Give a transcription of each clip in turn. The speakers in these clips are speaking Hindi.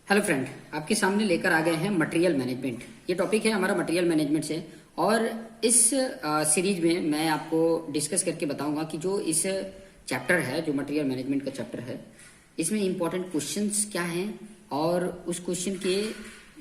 हेलो फ्रेंड, आपके सामने लेकर आ गए हैं मटेरियल मैनेजमेंट। ये टॉपिक है हमारा मटेरियल मैनेजमेंट से। और इस सीरीज में मैं आपको डिस्कस करके बताऊंगा कि जो इस चैप्टर है, जो मटेरियल मैनेजमेंट का चैप्टर है, इसमें इंपॉर्टेंट क्वेश्चंस क्या हैं और उस क्वेश्चन के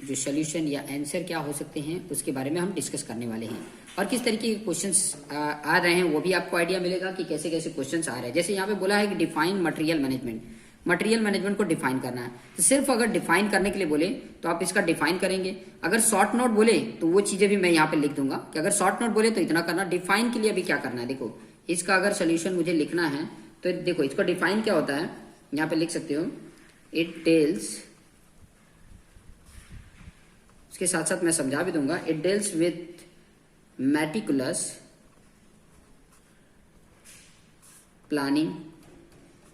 जो सोल्यूशन या आंसर क्या हो सकते हैं उसके बारे में हम डिस्कस करने वाले हैं। और किस तरीके के क्वेश्चंस आ रहे हैं वो भी आपको आइडिया मिलेगा कि कैसे कैसे क्वेश्चंस आ रहे हैं। जैसे यहाँ पे बोला है कि define material management, material management को डिफाइन करना है। तो सिर्फ अगर डिफाइन करने के लिए बोले तो आप इसका डिफाइन करेंगे। अगर शॉर्ट नोट बोले तो वो चीजें भी मैं यहाँ पे लिख दूंगा कि अगर शॉर्ट नोट बोले तो इतना करना। डिफाइन के लिए अभी क्या करना है, देखो इसका अगर सोल्यूशन मुझे लिखना है तो देखो इसको डिफाइन क्या होता है, यहाँ पे लिख सकते हो इट टेल्स, उसके साथ साथ मैं समझा भी दूंगा, it deals with meticulous planning.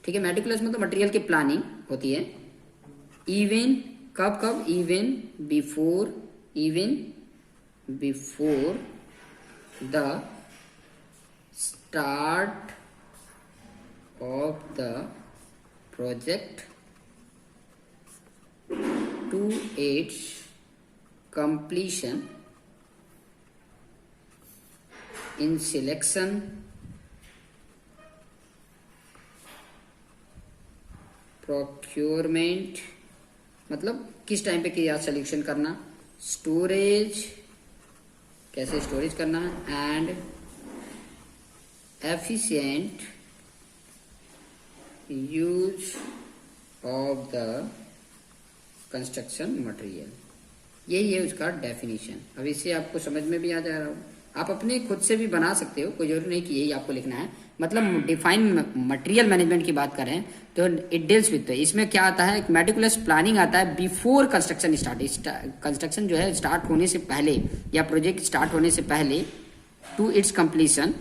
ठीक है, मेटिकुलस मतलब मटेरियल की प्लानिंग होती है। इवन कब कब, even before the start of the project to its completion in selection, procurement मतलब किस टाइम पे क्या सिलेक्शन करना, स्टोरेज कैसे स्टोरेज करना, and efficient use of the construction material. यही है उसका डेफिनेशन। अब इससे आपको समझ में भी आ जा रहा हो, आप अपने खुद से भी बना सकते हो, कोई जरूरी नहीं कि यही आपको लिखना है। मतलब डिफाइन मटेरियल मैनेजमेंट की बात करें तो इट डील्स विद, इसमें क्या आता है, मेटिकुलस प्लानिंग आता है बिफोर कंस्ट्रक्शन स्टार्ट। कंस्ट्रक्शन जो है स्टार्ट होने से पहले या प्रोजेक्ट स्टार्ट होने से पहले, to its completion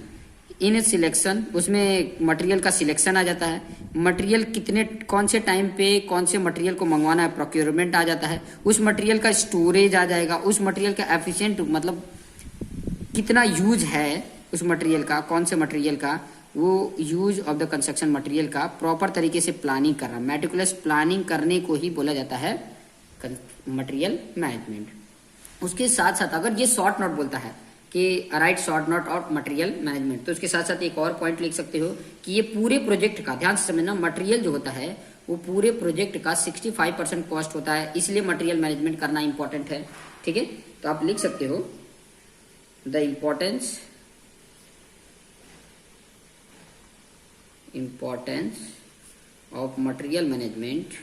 in selection, उसमें मटेरियल का सिलेक्शन आ जाता है। मटेरियल कितने कौन से टाइम पे कौन से मटेरियल को मंगवाना है, प्रोक्योरमेंट आ जाता है। उस मटेरियल का स्टोरेज आ जाएगा, उस मटेरियल का एफिशिएंट मतलब कितना यूज है उस मटेरियल का, कौन से मटेरियल का, वो use of the construction material का प्रॉपर तरीके से प्लानिंग करना। मेटिकुलस प्लानिंग करने को ही बोला जाता है मटेरियल मैनेजमेंट। उसके साथ साथ अगर ये शॉर्ट नोट बोलता है कि right short note of material management, तो उसके साथ साथ एक और पॉइंट लिख सकते हो कि ये पूरे प्रोजेक्ट का, ध्यान से समझना, मटेरियल जो होता है वो पूरे प्रोजेक्ट का 65% कॉस्ट होता है, इसलिए मटेरियल मैनेजमेंट करना इंपॉर्टेंट है। ठीक है, तो आप लिख सकते हो the importance of material management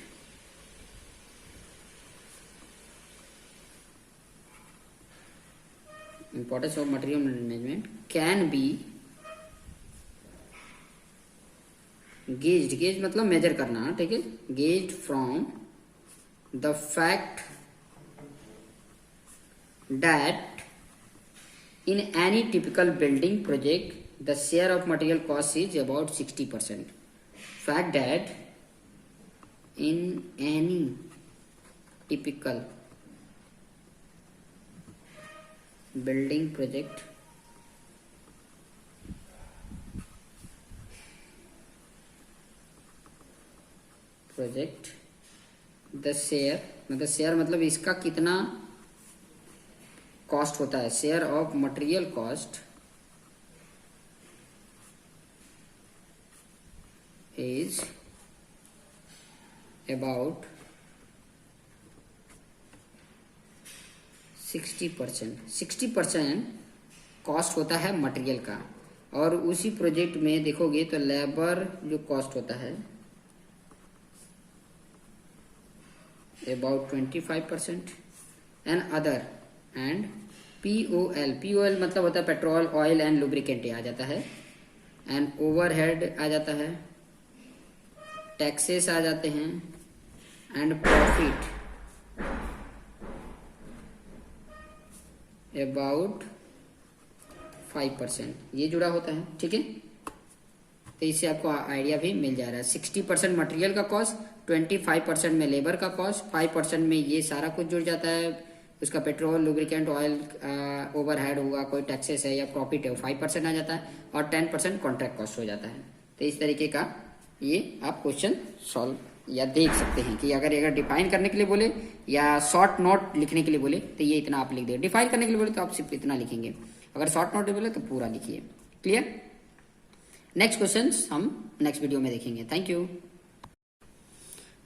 can be gauge मतलब मेजर करना। ठीक है, gauge from the fact that in any typical building project the share of material cost is about 60%। Fact that in any typical building project the share मतलब इसका कितना कॉस्ट होता है, share of material cost is about 60% cost होता है मटेरियल का। और उसी प्रोजेक्ट में देखोगे तो लेबर जो कॉस्ट होता है about 25%, and other, and POL मतलब होता है पेट्रोल, ऑयल एंड लुब्रिकेंट आ जाता है, एंड ओवरहेड आ जाता है, टैक्सेस आ जाते हैं, एंड प्रॉफिट अबाउट 5%, ये जुड़ा होता है। ठीक है, तो इससे आपको आइडिया भी मिल जा रहा है। 60% मटेरियल का कॉस्ट, 25% में लेबर का कॉस्ट, 5% में ये सारा कुछ जुड़ जाता है, उसका पेट्रोल, लुब्रिकेंट, ऑयल, ओवरहेड होगा, कोई टैक्सेस है या प्रॉफिट है वो 5% आ जाता है, और 10% कॉन्ट्रैक्ट कॉस्ट हो जाता है। तो इस तरीके का ये आप क्वेश्चन सॉल्व या देख सकते हैं कि अगर डिफाइन करने के लिए बोले या शॉर्ट नोट लिखने के लिए बोले तो ये इतना आप लिख दे। डिफाइन करने के लिए बोले तो आप सिर्फ इतना लिखेंगे, अगर शॉर्ट नोट बोले तो पूरा लिखिए। क्लियर? नेक्स्ट क्वेश्चन हम नेक्स्ट वीडियो में देखेंगे। Thank you.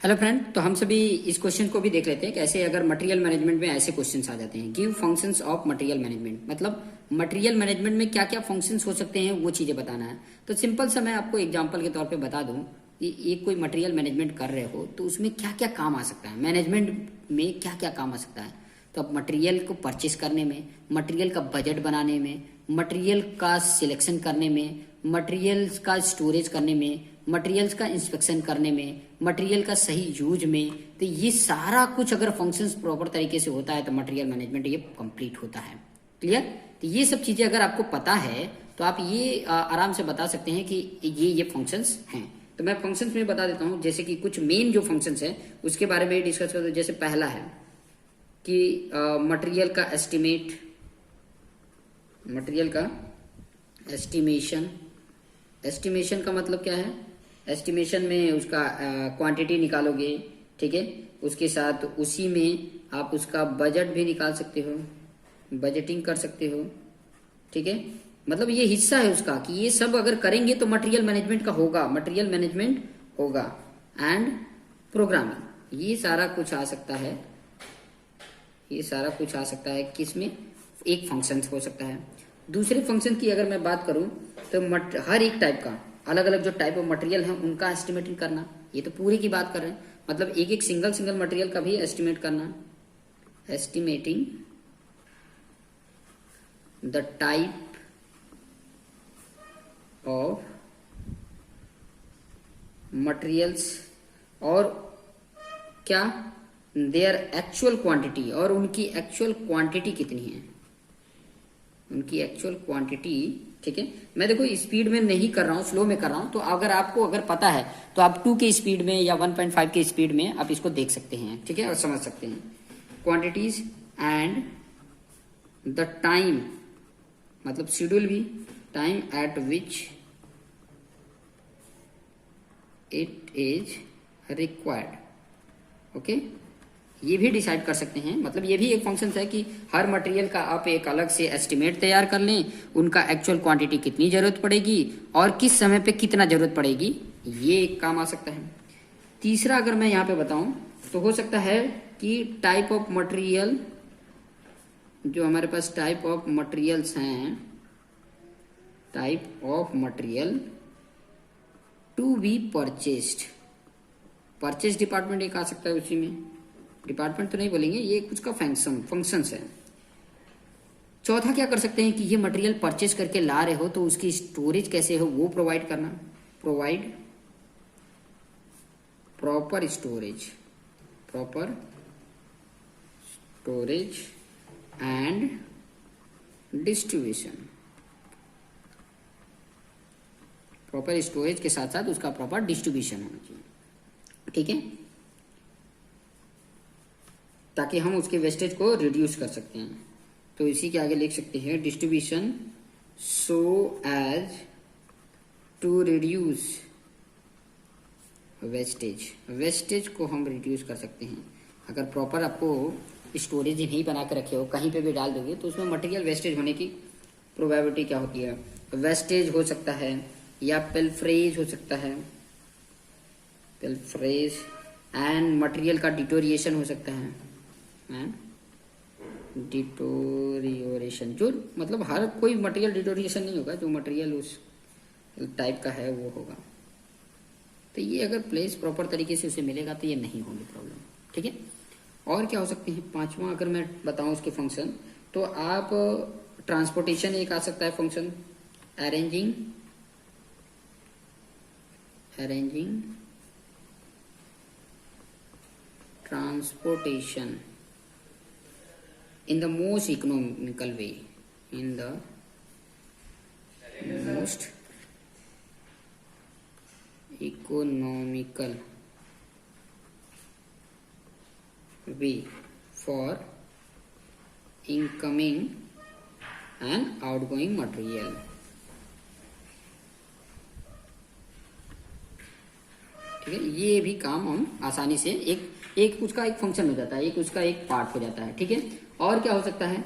हेलो फ्रेंड, तो हम सभी इस क्वेश्चन को भी देख लेते हैं कैसे अगर मटेरियल मैनेजमेंट में ऐसे क्वेश्चंस आ जाते हैं। Give functions of material management, मतलब मटेरियल मैनेजमेंट में क्या क्या फंक्शंस हो सकते हैं वो चीजें बताना है। तो सिंपल सा मैं आपको एग्जांपल के तौर पे बता दूं कि एक कोई मटेरियल मैनेजमेंट कर रहे हो तो उसमें क्या क्या काम आ सकता है, मैनेजमेंट में क्या क्या काम आ सकता है। तो अब मटेरियल को परचेस करने में, मटेरियल का बजट बनाने में, मटेरियल का सिलेक्शन करने में, मटेरियल्स का स्टोरेज करने में, मटेरियल्स का इंस्पेक्शन करने में, मटेरियल का सही यूज में, तो ये सारा कुछ अगर फंक्शंस प्रॉपर तरीके से होता है तो मटेरियल मैनेजमेंट ये कंप्लीट होता है। क्लियर? तो ये सब चीजें अगर आपको पता है तो आप ये आराम से बता सकते हैं कि ये फंक्शंस हैं। तो मैं फंक्शंस में बता देता हूँ, जैसे कि कुछ मेन जो फंक्शंस है उसके बारे में डिस्कस करते हैं। जैसे पहला है कि मटेरियल का एस्टिमेट, मटेरियल का एस्टिमेशन। एस्टिमेशन का मतलब क्या है? एस्टिमेशन में उसका क्वांटिटी निकालोगे, ठीक है, उसके साथ उसी में आप उसका बजट भी निकाल सकते हो, बजटिंग कर सकते हो, ठीक है। मतलब ये हिस्सा है उसका कि ये सब अगर करेंगे तो मटेरियल मैनेजमेंट का होगा, मटेरियल मैनेजमेंट होगा। एंड प्रोग्रामिंग, ये सारा कुछ आ सकता है, ये सारा कुछ आ सकता है किसमें? एक फंक्शन हो सकता है। दूसरे फंक्शन की अगर मैं बात करूं तो हर एक टाइप का अलग अलग जो टाइप ऑफ मटेरियल है उनका एस्टिमेटिंग करना, ये तो पूरे की बात कर रहे हैं। मतलब एक एक सिंगल मटेरियल का भी एस्टिमेट करना, estimating the type of materials और क्या देयर एक्चुअल क्वांटिटी, और उनकी एक्चुअल क्वांटिटी कितनी है, उनकी एक्चुअल क्वांटिटी, ठीक है। मैं देखो स्पीड में नहीं कर रहा हूँ, स्लो में कर रहा हूँ, तो अगर आपको अगर पता है तो आप 2 के स्पीड में या 1.5 के स्पीड में आप इसको देख सकते हैं, ठीक है, और समझ सकते हैं। क्वांटिटीज एंड द टाइम, मतलब शेड्यूल भी, time eight which it is required, okay, ये भी डिसाइड कर सकते हैं। मतलब ये भी एक फंक्शन है कि हर मटेरियल का आप एक अलग से एस्टिमेट तैयार कर लें, उनका एक्चुअल क्वांटिटी कितनी जरूरत पड़ेगी और किस समय पे कितना जरूरत पड़ेगी, ये एक काम आ सकता है। तीसरा अगर मैं यहाँ पे बताऊं तो हो सकता है कि टाइप ऑफ मटेरियल, जो हमारे पास टाइप ऑफ मटेरियल्स हैं, type of material to be purchased, purchase department एक आ सकता है उसी में, डिपार्टमेंट तो नहीं बोलेंगे, ये कुछ का फंक्शंस है। चौथा क्या कर सकते हैं कि ये मटेरियल परचेज करके ला रहे हो तो उसकी स्टोरेज कैसे हो वो प्रोवाइड करना, provide proper storage, proper storage and distribution, proper storage के साथ साथ उसका प्रॉपर डिस्ट्रीब्यूशन होना चाहिए, ठीक है, ताकि हम उसके वेस्टेज को रिड्यूस कर सकते हैं। तो इसी के आगे लिख सकते हैं distribution so as to reduce wastage, wastage को हम रिड्यूस कर सकते हैं। अगर प्रॉपर आपको स्टोरेज नहीं बना के रखे हो, कहीं पे भी डाल दोगे तो उसमें मटेरियल वेस्टेज होने की प्रोबेबिलिटी क्या होती है? वेस्टेज हो सकता है या पिल्फरेज हो सकता है, पिल्फरेज, एंड मटेरियल का डिटोरिएशन हो सकता है, डिटोरियोरेशन, जो मतलब हर कोई मटेरियल डिटोरिएशन नहीं होगा, जो मटेरियल उस टाइप का है वो होगा। तो ये अगर प्लेस प्रॉपर तरीके से उसे मिलेगा तो ये नहीं होगी प्रॉब्लम, ठीक है। और क्या हो सकते हैं? पांचवा अगर मैं बताऊं उसके फंक्शन, तो आप ट्रांसपोर्टेशन एक आ सकता है function, arranging transportation in the most economical way, in the most economical way for incoming and outgoing material, ठीक है, ये भी काम हम आसानी से एक उसका एक फंक्शन हो जाता है, एक उसका एक पार्ट हो जाता है। ठीक है, और क्या हो सकता है,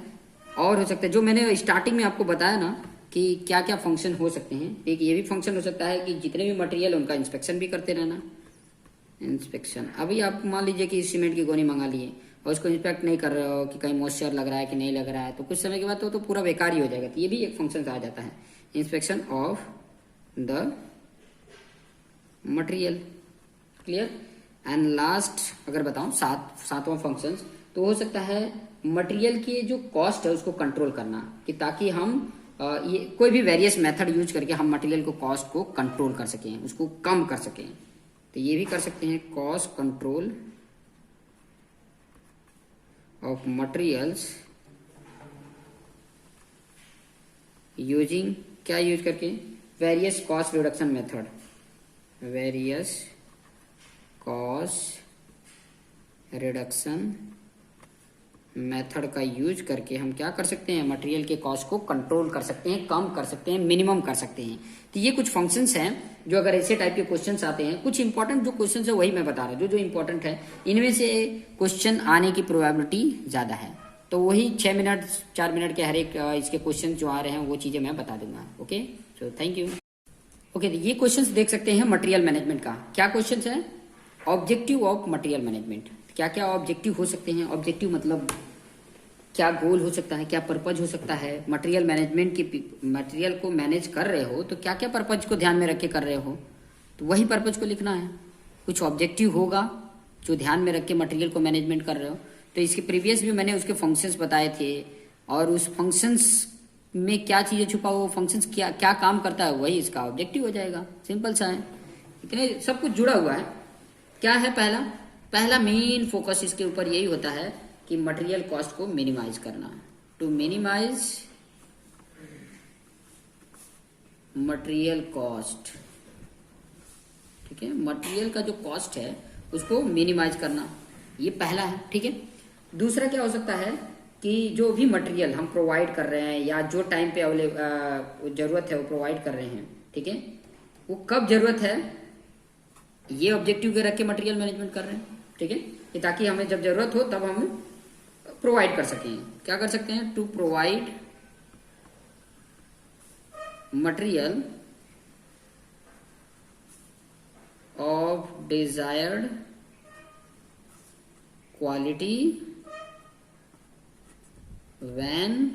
और हो सकता है जो मैंने स्टार्टिंग में आपको बताया ना कि क्या क्या फंक्शन हो सकते हैं। एक ये भी फंक्शन हो सकता है कि जितने भी मटेरियल उनका इंस्पेक्शन भी करते रहना। इंस्पेक्शन, अभी आप मान लीजिए कि सीमेंट की गोनी मंगा लिए और उसको इंस्पेक्ट नहीं कर रहे हो कि कहीं मॉइस्चर लग रहा है कि नहीं लग रहा है, तो कुछ समय के बाद तो पूरा बेकार ही हो जाएगा। तो ये भी एक फंक्शन आ जाता है, inspection of the material. Clear. And last अगर बताऊं सातवां फंक्शन, तो हो सकता है मटेरियल की जो कॉस्ट है उसको कंट्रोल करना, कि ताकि हम ये कोई भी वेरियस मेथड यूज करके हम मटेरियल को कॉस्ट को कंट्रोल कर सकें, उसको कम कर सकें। तो ये भी कर सकते हैं, cost control of materials using, क्या यूज करके, various cost reduction method. Various cost reduction method का यूज करके हम क्या कर सकते हैं, मटेरियल के कॉस्ट को कंट्रोल कर सकते हैं, कम कर सकते हैं, मिनिमम कर सकते हैं। तो ये कुछ फंक्शंस हैं जो अगर ऐसे टाइप के क्वेश्चंस आते हैं, कुछ इंपॉर्टेंट जो क्वेश्चंस है वही मैं बता रहा हूँ, जो इंपॉर्टेंट है इनमें से क्वेश्चन आने की प्रोबेबिलिटी ज्यादा है। तो वही 6 मिनट 4 मिनट के हर एक इसके क्वेश्चन जो आ रहे हैं वो चीजें मैं बता दूंगा। Okay, so thank you. Okay, तो ये क्वेश्चंस देख सकते हैं मटेरियल मैनेजमेंट का। क्या क्वेश्चंस है, ऑब्जेक्टिव ऑफ मटेरियल मैनेजमेंट। क्या क्या ऑब्जेक्टिव हो सकते हैं, ऑब्जेक्टिव मतलब क्या गोल हो सकता है, क्या पर्पज हो सकता है, मटेरियल मैनेजमेंट की, मटेरियल को मैनेज कर रहे हो तो क्या क्या पर्पज को ध्यान में रख के कर रहे हो, तो वही पर्पज को लिखना है। कुछ ऑब्जेक्टिव होगा जो ध्यान में रख के मटेरियल को मैनेजमेंट कर रहे हो। तो इसके प्रीवियस भी मैंने उसके फंक्शंस बताए थे, और उस फंक्शंस में क्या चीजें छुपा हुआ, फंक्शंस क्या क्या काम करता है, वही इसका ऑब्जेक्टिव हो जाएगा। सिंपल सा है, इतने सब कुछ जुड़ा हुआ है। क्या है, पहला मेन फोकस इसके ऊपर यही होता है कि मटेरियल कॉस्ट को मिनिमाइज करना, टू मिनिमाइज मटेरियल कॉस्ट। ठीक है, मटेरियल का जो कॉस्ट है उसको मिनिमाइज करना, ये पहला है। ठीक है, दूसरा क्या हो सकता है कि जो भी मटेरियल हम प्रोवाइड कर रहे हैं या जो टाइम पे जरूरत है वो प्रोवाइड कर रहे हैं, ठीक है, वो कब जरूरत है, ये ऑब्जेक्टिव के रख के मटेरियल मैनेजमेंट कर रहे हैं। ठीक है, कि ताकि हमें जब जरूरत हो तब हम प्रोवाइड कर सकें। क्या कर सकते हैं, to provide material of desired quality when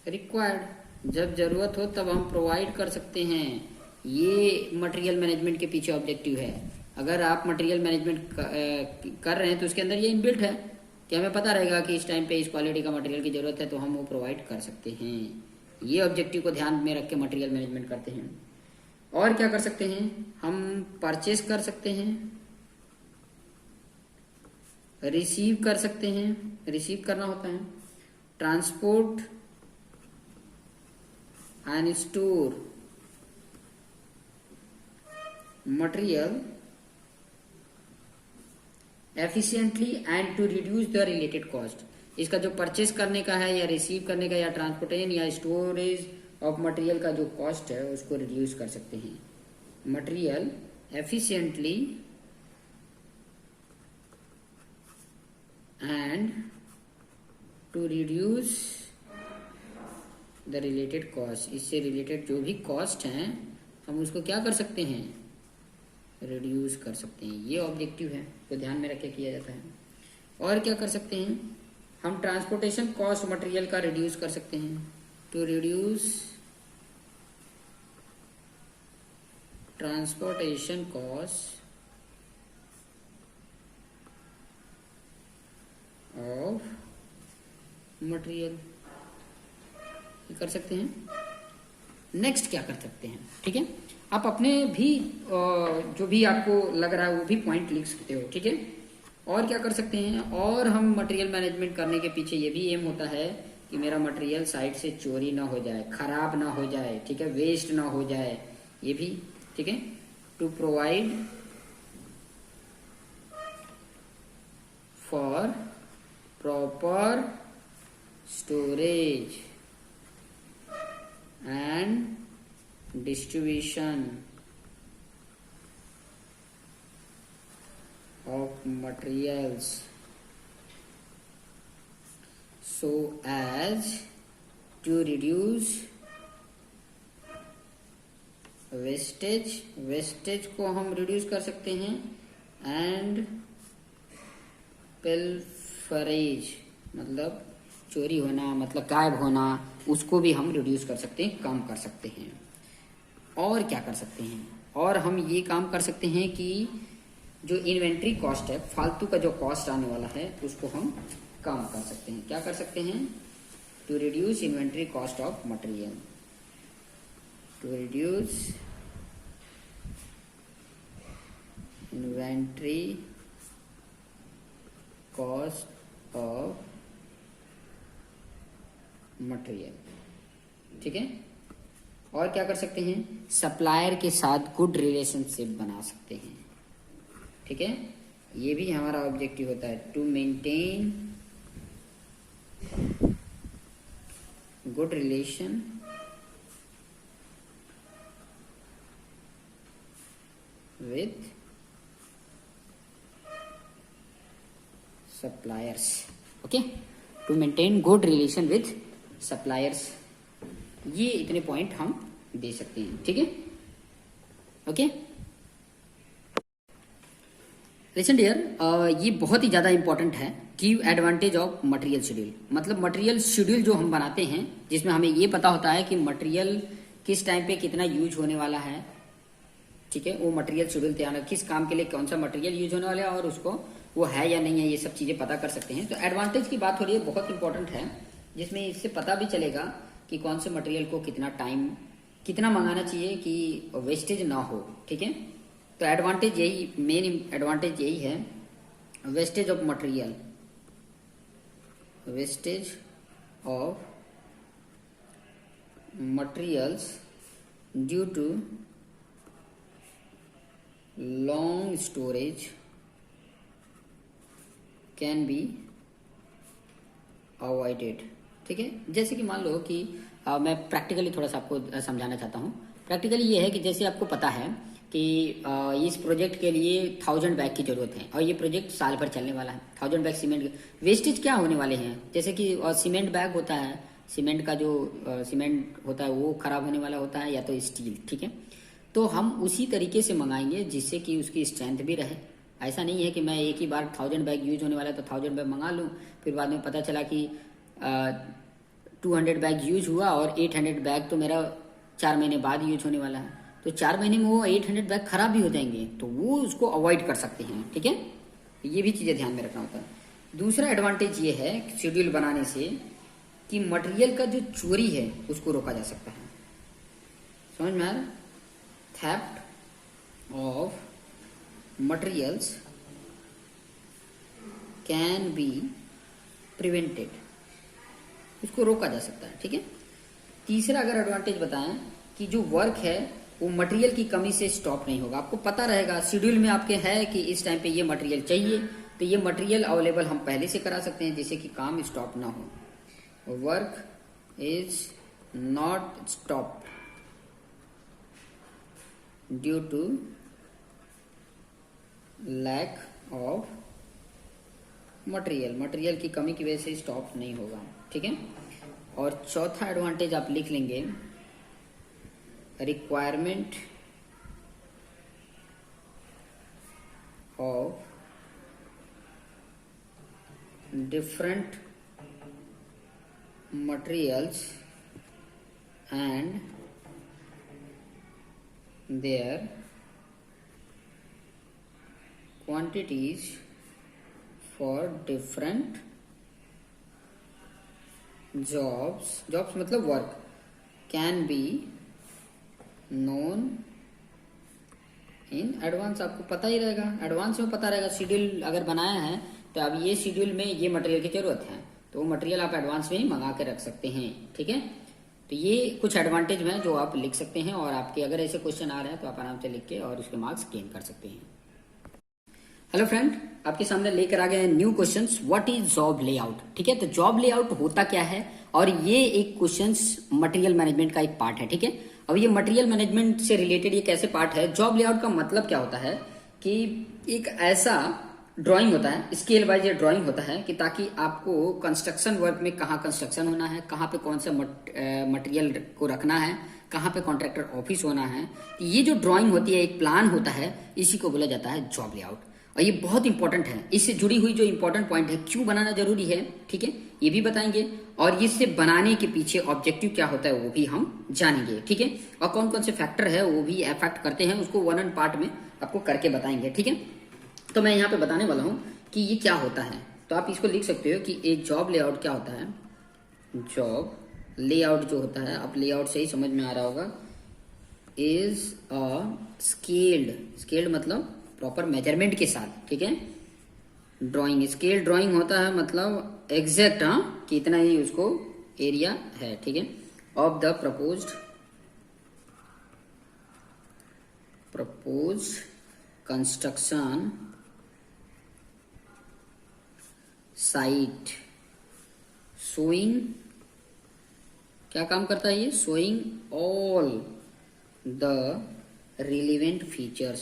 required. जब जरूरत हो तब हम प्रोवाइड कर सकते हैं, ये मटेरियल मैनेजमेंट के पीछे ऑब्जेक्टिव है। अगर आप मटेरियल मैनेजमेंट कर रहे हैं तो उसके अंदर ये इनबिल्ट है कि हमें पता रहेगा कि इस टाइम पे इस क्वालिटी का मटेरियल की जरूरत है तो हम वो प्रोवाइड कर सकते हैं। ये ऑब्जेक्टिव को ध्यान में रख के मटेरियल मैनेजमेंट करते हैं। और क्या कर सकते हैं, हम परचेस कर सकते हैं, रिसीव कर सकते हैं, रिसीव करना होता है, transport and store material efficiently and to reduce the related cost. इसका जो परचेस करने का है या रिसीव करने का या ट्रांसपोर्टेशन या स्टोरेज ऑफ मटेरियल का जो कॉस्ट है उसको रिड्यूस कर सकते हैं। Material efficiently and to reduce the related cost. इससे रिलेटेड जो भी कॉस्ट हैं हम उसको क्या कर सकते हैं, रिड्यूस कर सकते हैं। ये ऑब्जेक्टिव है तो ध्यान में रख के किया जाता है। और क्या कर सकते हैं, हम ट्रांसपोर्टेशन कॉस्ट मटेरियल का रिड्यूस कर सकते हैं, to reduce transportation cost of material, ये कर सकते हैं। नेक्स्ट क्या कर सकते हैं, ठीक है, आप अपने भी जो भी आपको लग रहा है वो भी पॉइंट लिख सकते हो। ठीक है, और क्या कर सकते हैं, और हम मटेरियल मैनेजमेंट करने के पीछे ये भी एम होता है कि मेरा मटेरियल साइड से चोरी ना हो जाए, खराब ना हो जाए, ठीक है, वेस्ट ना हो जाए, ये भी। ठीक है, to provide for proper storage and distribution materials so as to reduce wastage को हम रिड्यूस कर सकते हैं एंड पिल्फरेज मतलब चोरी होना, मतलब गायब होना, उसको भी हम रिड्यूस कर सकते हैं, कम कर सकते हैं। और क्या कर सकते हैं, और हम ये काम कर सकते हैं कि जो इन्वेंट्री कॉस्ट है, फालतू का जो कॉस्ट आने वाला है, उसको हम कम कर सकते हैं। क्या कर सकते हैं? To reduce inventory cost of material, to reduce inventory cost of material. ठीक है। और क्या कर सकते हैं? सप्लायर के साथ गुड रिलेशनशिप बना सकते हैं। ठीक है, ये भी हमारा ऑब्जेक्टिव होता है, to maintain good relation with suppliers. Okay, to maintain good relation with suppliers, ये इतने पॉइंट हम दे सकते हैं। ठीक है, ओके। लिसन डियर, ये बहुत ही ज़्यादा इंपॉर्टेंट है, give advantage of material schedule. मतलब मटेरियल शेड्यूल जो हम बनाते हैं, जिसमें हमें ये पता होता है कि मटेरियल किस टाइम पे कितना यूज होने वाला है। ठीक है, वो मटेरियल शेड्यूल तैयार, किस काम के लिए कौन सा मटेरियल यूज होने वाला है और उसको वो है या नहीं है, ये सब चीज़ें पता कर सकते हैं। तो एडवांटेज की बात हो रही है, बहुत इंपॉर्टेंट है, जिसमें इससे पता भी चलेगा कि कौन से मटेरियल को कितना टाइम कितना मंगाना चाहिए कि वेस्टेज ना हो। ठीक है, तो एडवांटेज यही, मेन एडवांटेज यही है, wastage of material, wastage of materials due to long storage can be avoided. ठीक है, जैसे कि मान लो कि मैं प्रैक्टिकली थोड़ा सा आपको समझाना चाहता हूँ। प्रैक्टिकली ये है कि जैसे आपको पता है कि इस प्रोजेक्ट के लिए 1000 बैग की जरूरत है और ये प्रोजेक्ट साल भर चलने वाला है। 1000 बैग सीमेंट, वेस्टेज क्या होने वाले हैं, जैसे कि सीमेंट बैग होता है, सीमेंट का जो सीमेंट होता है वो खराब होने वाला होता है, या तो स्टील। ठीक है, तो हम उसी तरीके से मंगाएंगे जिससे कि उसकी स्ट्रेंथ भी रहे। ऐसा नहीं है कि मैं एक ही बार 1000 बैग यूज होने वाला है तो 1000 बैग मंगा लूँ, फिर बाद में पता चला कि 200 बैग यूज हुआ और 800 बैग तो मेरा 4 महीने बाद यूज होने वाला है, तो 4 महीने में वो 800 बैग खराब भी हो जाएंगे, तो वो उसको अवॉइड कर सकते हैं। ठीक है, ये भी चीज़ें ध्यान में रखना होता है। दूसरा एडवांटेज ये है शेड्यूल बनाने से कि मटेरियल का जो चोरी है उसको रोका जा सकता है। समझ में आ रहा? Theft of materials can be prevented, उसको रोका जा सकता है। ठीक है, तीसरा अगर एडवांटेज बताएं कि जो वर्क है वो मटेरियल की कमी से स्टॉप नहीं होगा। आपको पता रहेगा शेड्यूल में आपके है कि इस टाइम पे ये मटेरियल चाहिए, तो ये मटेरियल अवेलेबल हम पहले से करा सकते हैं जिससे कि काम स्टॉप ना हो। Work is not stop due to lack of material, material की कमी की वजह से स्टॉप नहीं होगा। ठीक है, और चौथा एडवांटेज आप लिख लेंगे, requirement of different materials and their quantities for different jobs मतलब work can be known in advance। आपको पता ही रहेगा, एडवांस में पता रहेगा। शेड्यूल अगर बनाया है तो अब ये शेड्यूल में ये मटेरियल की जरूरत है, तो वो मटेरियल आप एडवांस में ही मंगा के रख सकते हैं। ठीक है, तो ये कुछ एडवांटेज हैं जो आप लिख सकते हैं, और आपके अगर ऐसे क्वेश्चन आ रहे हैं तो आप आराम से लिख के और उसके मार्क्स गेन कर सकते हैं। हेलो फ्रेंड, आपके सामने लेकर आ गए हैं new questions, what is job layout. ठीक है, तो जॉब लेआउट होता क्या है, और ये एक क्वेश्चंस मटेरियल मैनेजमेंट का एक पार्ट है। ठीक है, अब ये मटेरियल मैनेजमेंट से रिलेटेड ये कैसे पार्ट है। जॉब लेआउट का मतलब क्या होता है कि एक ऐसा ड्राइंग होता है, स्केल वाइज ये ड्राइंग होता है कि ताकि आपको कंस्ट्रक्शन वर्क में कहाँ कंस्ट्रक्शन होना है, कहाँ पे कौन सा मटेरियल को रखना है, कहाँ पे कॉन्ट्रैक्टर ऑफिस होना है। ये जो ड्राइंग होती है, एक प्लान होता है, इसी को बोला जाता है जॉब लेआउट। और ये बहुत इंपॉर्टेंट है। इससे जुड़ी हुई जो इंपॉर्टेंट पॉइंट है, क्यों बनाना जरूरी है, ठीक है, ये भी बताएंगे। और इससे बनाने के पीछे ऑब्जेक्टिव क्या होता है वो भी हम जानेंगे, ठीक है। और कौन कौन से फैक्टर है वो भी अफेक्ट करते हैं, उसको वन एंड पार्ट में आपको करके बताएंगे, ठीक है। तो मैं यहाँ पे बताने वाला हूँ कि ये क्या होता है। तो आप इसको लिख सकते हो कि एक जॉब लेआउट क्या होता है। जॉब लेआउट जो होता है, आप लेआउट से ही समझ में आ रहा होगा, इज अ स्केल्ड मतलब प्रॉपर मेजरमेंट के साथ, ठीक है। ड्राइंग, स्केल ड्राइंग होता है मतलब एग्जैक्ट, हाँ, कि इतना ही उसको एरिया है, ठीक है, of the propose construction site. Showing क्या काम करता है ये, showing all the relevant features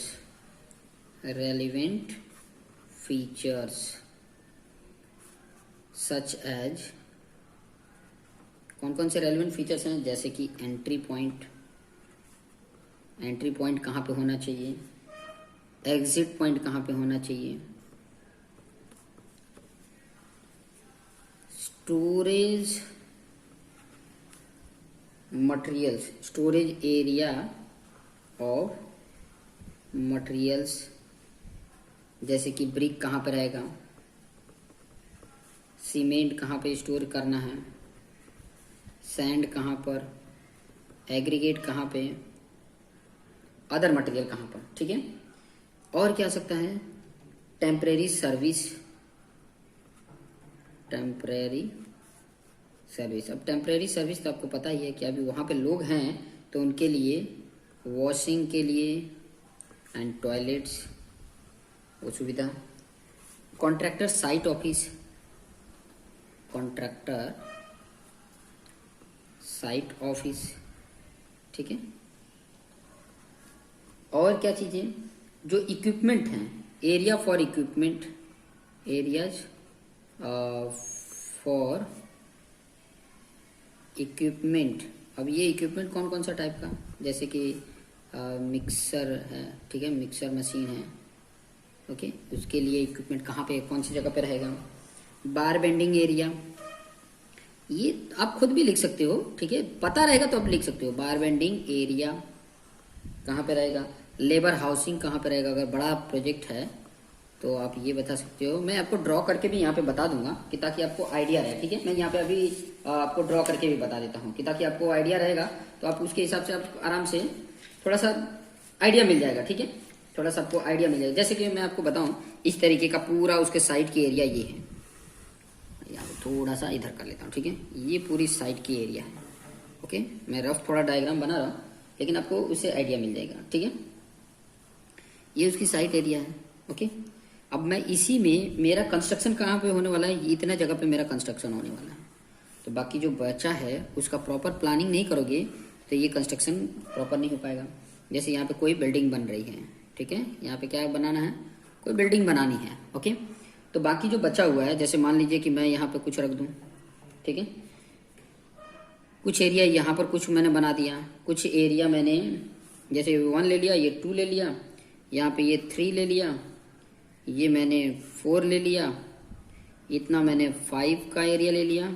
such as, कौन कौन से रेलिवेंट फीचर्स हैं, जैसे कि एंट्री पॉइंट कहाँ पे होना चाहिए, एग्जिट पॉइंट कहाँ पे होना चाहिए, storage materials, storage area of materials, जैसे कि ब्रिक कहाँ पर रहेगा, सीमेंट कहाँ पे स्टोर करना है, सैंड कहाँ पर, एग्रीगेट कहाँ पे, अदर मटेरियल कहाँ पर, ठीक है। और क्या आ सकता है, टेम्परेरी सर्विस। अब टेम्परेरी सर्विस तो आपको पता ही है कि अभी वहाँ पे लोग हैं तो उनके लिए वॉशिंग के लिए एंड टॉयलेट्स वो सुविधा। कॉन्ट्रैक्टर साइट ऑफिस, ठीक है। और क्या चीज़ें, जो इक्विपमेंट हैं, area for equipment, areas for equipment. अब ये इक्विपमेंट कौन कौन सा टाइप का, जैसे कि मिक्सर है, ठीक है, मिक्सर मशीन है, ओके, उसके लिए इक्विपमेंट कहाँ पे, कौन सी जगह पे रहेगा। बार बेंडिंग एरिया, ये आप खुद भी लिख सकते हो, ठीक है, पता रहेगा तो आप लिख सकते हो। बार बेंडिंग एरिया कहाँ पे रहेगा। लेबर हाउसिंग कहाँ पे रहेगा, अगर बड़ा प्रोजेक्ट है तो आप ये बता सकते हो। मैं आपको ड्रॉ करके भी यहाँ पे बता दूंगा कि ताकि आपको आइडिया रहे, ठीक है। मैं यहाँ पे अभी आपको ड्रॉ करके भी बता देता हूँ कि ताकि आपको आइडिया रहेगा, तो आप उसके हिसाब से आप आराम से थोड़ा सा आइडिया मिल जाएगा, ठीक है, थोड़ा सा आपको आइडिया मिल जाएगा। जैसे कि मैं आपको बताऊँ, इस तरीके का पूरा उसके साइड की एरिया ये है, यहाँ पे थोड़ा सा इधर कर लेता हूँ, ठीक है, ये पूरी साइड की एरिया है, ओके। मैं रफ थोड़ा डायग्राम बना रहा हूँ, लेकिन आपको उससे आइडिया मिल जाएगा, ठीक है। ये उसकी साइट एरिया है, ओके। अब मैं इसी में मेरा कंस्ट्रक्शन कहाँ पे होने वाला है, इतना जगह पे मेरा कंस्ट्रक्शन होने वाला है। तो बाकी जो बचा है उसका प्रॉपर प्लानिंग नहीं करोगे तो ये कंस्ट्रक्शन प्रॉपर नहीं हो पाएगा। जैसे यहाँ पे कोई बिल्डिंग बन रही है, ठीक है, यहाँ पे क्या बनाना है, कोई बिल्डिंग बनानी है, ओके। तो बाकी जो बचा हुआ है, जैसे मान लीजिए कि मैं यहाँ पे कुछ रख दूँ, ठीक है, कुछ एरिया यहाँ पर कुछ मैंने बना दिया, कुछ एरिया मैंने जैसे 1 ले लिया, ये 2 ले लिया, यहाँ पे ये 3 ले लिया, ये मैंने 4 ले लिया, इतना मैंने 5 का एरिया ले लिया,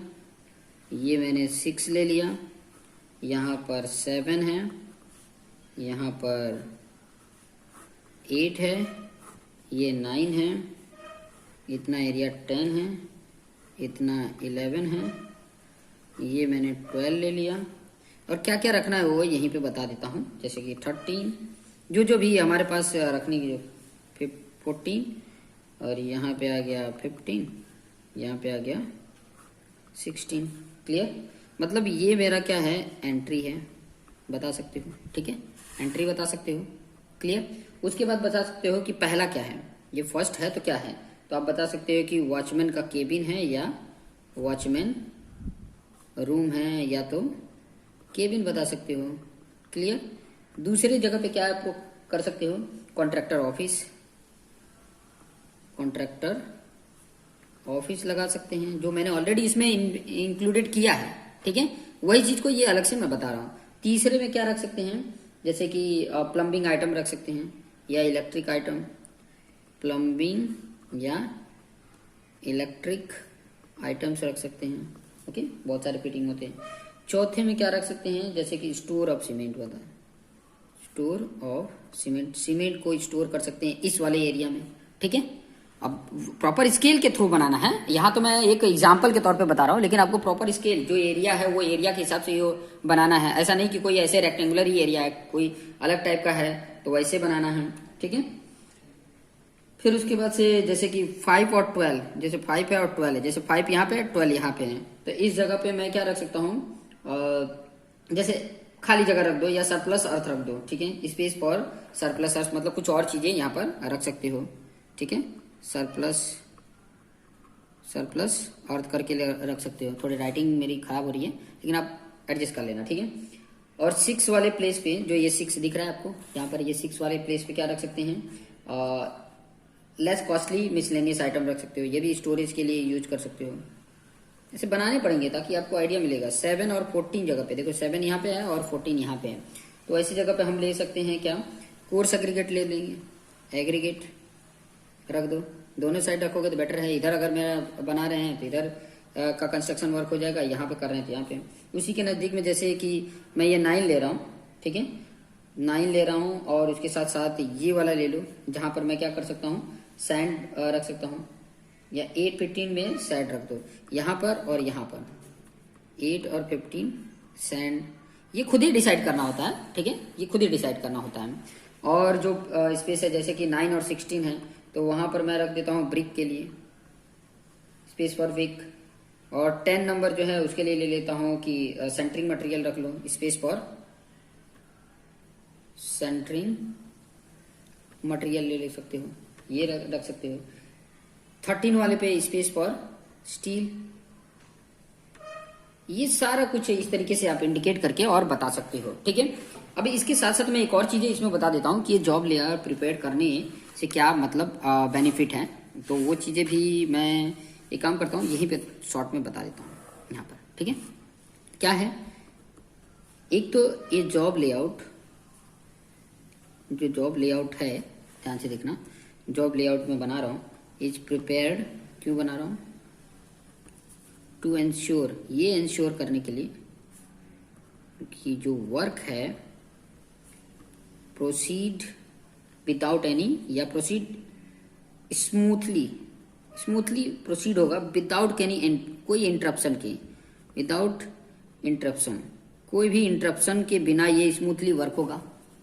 ये मैंने 6 ले लिया, यहाँ पर 7 है, यहाँ पर 8 है, ये 9 है, इतना एरिया 10 है, इतना 11 है, ये मैंने 12 ले लिया। और क्या क्या रखना है वो यहीं पे बता देता हूँ, जैसे कि 13, जो भी हमारे पास रखने की, 14, और यहाँ पे आ गया 15, यहाँ पे आ गया 16। क्लियर, मतलब ये मेरा क्या है, एंट्री है, बता सकते हो, ठीक है, एंट्री बता सकते हो। क्लियर, उसके बाद बता सकते हो कि पहला क्या है, ये फर्स्ट है तो क्या है, तो आप बता सकते हो कि वॉचमैन का केबिन है या वॉचमैन रूम है, या तो केबिन बता सकते हो। क्लियर, दूसरी जगह पे क्या आपको कर सकते हो, कॉन्ट्रैक्टर कॉन्ट्रैक्टर ऑफिस लगा सकते हैं, जो मैंने ऑलरेडी इसमें इंक्लूडेड किया है, ठीक है। वही चीज को ये अलग से मैं बता रहा हूँ। तीसरे में क्या रख सकते हैं, जैसे कि प्लम्बिंग आइटम रख सकते हैं या इलेक्ट्रिक आइटम, प्लम्बिंग या इलेक्ट्रिक आइटम्स रख सकते हैं, ओके। बहुत सारे फिटिंग होते हैं। चौथे में क्या रख सकते हैं, जैसे कि स्टोर ऑफ सीमेंट होता है, स्टोर ऑफ सीमेंट, सीमेंट को स्टोर कर सकते हैं इस वाले एरिया में, ठीक है। अब प्रॉपर स्केल के थ्रू बनाना है, यहाँ तो मैं एक एग्जांपल के तौर पे बता रहा हूँ, लेकिन आपको प्रॉपर स्केल जो एरिया है वो एरिया के हिसाब से ये बनाना है। ऐसा नहीं कि कोई ऐसे रेक्टेंगुलर ही एरिया है, कोई अलग टाइप का है तो वैसे बनाना है, ठीक है। फिर उसके बाद से जैसे कि 5 और 12, जैसे 5 है और 12 है, जैसे 5 यहाँ पे है 12 यहाँ पे है, तो इस जगह पे मैं क्या रख सकता हूँ, जैसे खाली जगह रख दो या सरप्लस अर्थ रख दो, ठीक है। स्पेस फॉर सरप्लस अर्थ मतलब कुछ और चीजें यहाँ पर रख सकते हो, ठीक है। सरप्लस अर्थ करके रख सकते हो। थोड़ी राइटिंग मेरी खराब हो रही है, लेकिन आप एडजस्ट कर लेना, ठीक है। और 6 वाले प्लेस पे, जो ये 6 दिख रहा है आपको यहाँ पर, ये 6 वाले प्लेस पे क्या रख सकते हैं, लेस कॉस्टली मिसलेनियस आइटम रख सकते हो। ये भी स्टोरेज के लिए यूज कर सकते हो। ऐसे बनाने पड़ेंगे ताकि आपको आइडिया मिलेगा। 7 और 14 जगह पे, देखो 7 यहाँ पे है और 14 यहाँ पे है, तो ऐसी जगह पे हम ले सकते हैं क्या, कोर्स एग्रीगेट ले लेंगे, एग्रीगेट रख दो। दोनों साइड रखोगे तो बेटर है। इधर अगर मेरा बना रहे हैं तो इधर का कंस्ट्रक्शन वर्क हो जाएगा, यहाँ पे कर रहे हैं तो यहाँ पे। उसी के नज़दीक में जैसे कि मैं ये 9 ले रहा हूँ, ठीक है, 9 ले रहा हूँ, और उसके साथ साथ ये वाला ले लो, जहाँ पर मैं क्या कर सकता हूँ, सैंड रख सकता हूँ, या 8 15 में सैंड रख दो यहाँ पर और यहाँ पर। 8 और 15 सैंड, ये खुद ही डिसाइड करना होता है, ठीक है, ये खुद ही डिसाइड करना होता है। और जो स्पेस है जैसे कि 9 और 16 है, तो वहां पर मैं रख देता हूँ ब्रिक के लिए, स्पेस फॉर ब्रिक। और 10 नंबर जो है उसके लिए ले लेता हूँ कि सेंटरिंग मटेरियल रख लो, स्पेस फॉर सेंटरिंग मटेरियल ले सकते हो, ये रख सकते हो। 13 वाले पे स्पेस फॉर स्टील। ये सारा कुछ इस तरीके से आप इंडिकेट करके और बता सकते हो, ठीक है। अभी इसके साथ साथ मैं एक और चीजें इसमें बता देता हूँ कि ये जॉब लेयर प्रिपेयर करने से क्या मतलब बेनिफिट है, तो वो चीजें भी मैं एक काम करता हूँ यहीं पे शॉर्ट में बता देता हूँ यहाँ पर, ठीक है। क्या है, एक तो ये जॉब लेआउट, जो जॉब लेआउट है, ध्यान से देखना, जॉब लेआउट में बना रहा हूँ, इज प्रिपेयर्ड, क्यों बना रहा हूँ, टू एंश्योर, ये एंश्योर करने के लिए कि जो वर्क है प्रोसीड विदाउट एनी, या प्रोसीड स्मूथली प्रोसीड होगा विदाउट एनी, कोई इंटरप्शन के, विदाउट इंटरप्शन, कोई भी इंटरप्शन के बिना ये स्मूथली वर्क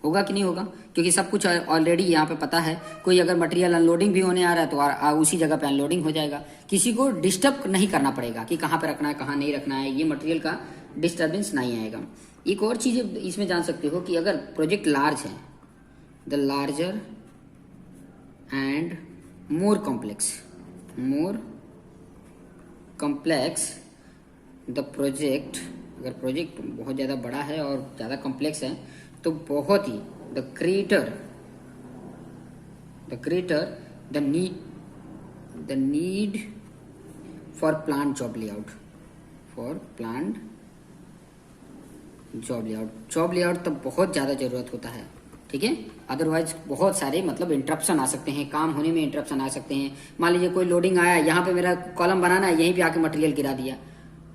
होगा कि नहीं होगा, क्योंकि सब कुछ ऑलरेडी यहाँ पे पता है। कोई अगर मटेरियल अनलोडिंग भी होने आ रहा है तो उसी जगह पे अनलोडिंग हो जाएगा, किसी को डिस्टर्ब नहीं करना पड़ेगा कि कहाँ पे रखना है कहाँ नहीं रखना है, ये मटेरियल का डिस्टर्बेंस नहीं आएगा। एक और चीज इसमें जान सकते हो कि अगर प्रोजेक्ट लार्ज है, the larger and more complex the project, अगर प्रोजेक्ट बहुत ज़्यादा बड़ा है और ज़्यादा कॉम्प्लेक्स है तो बहुत ही the greater the need for plan job layout, job layout तो बहुत ज़्यादा ज़रूरत होता है, ठीक है। अदरवाइज बहुत सारे मतलब इंटरप्शन आ सकते हैं, काम होने में इंटरप्शन आ सकते हैं। मान लीजिए कोई लोडिंग आया, यहाँ पे मेरा कॉलम बनाना है, यहीं पे आके मटेरियल गिरा दिया,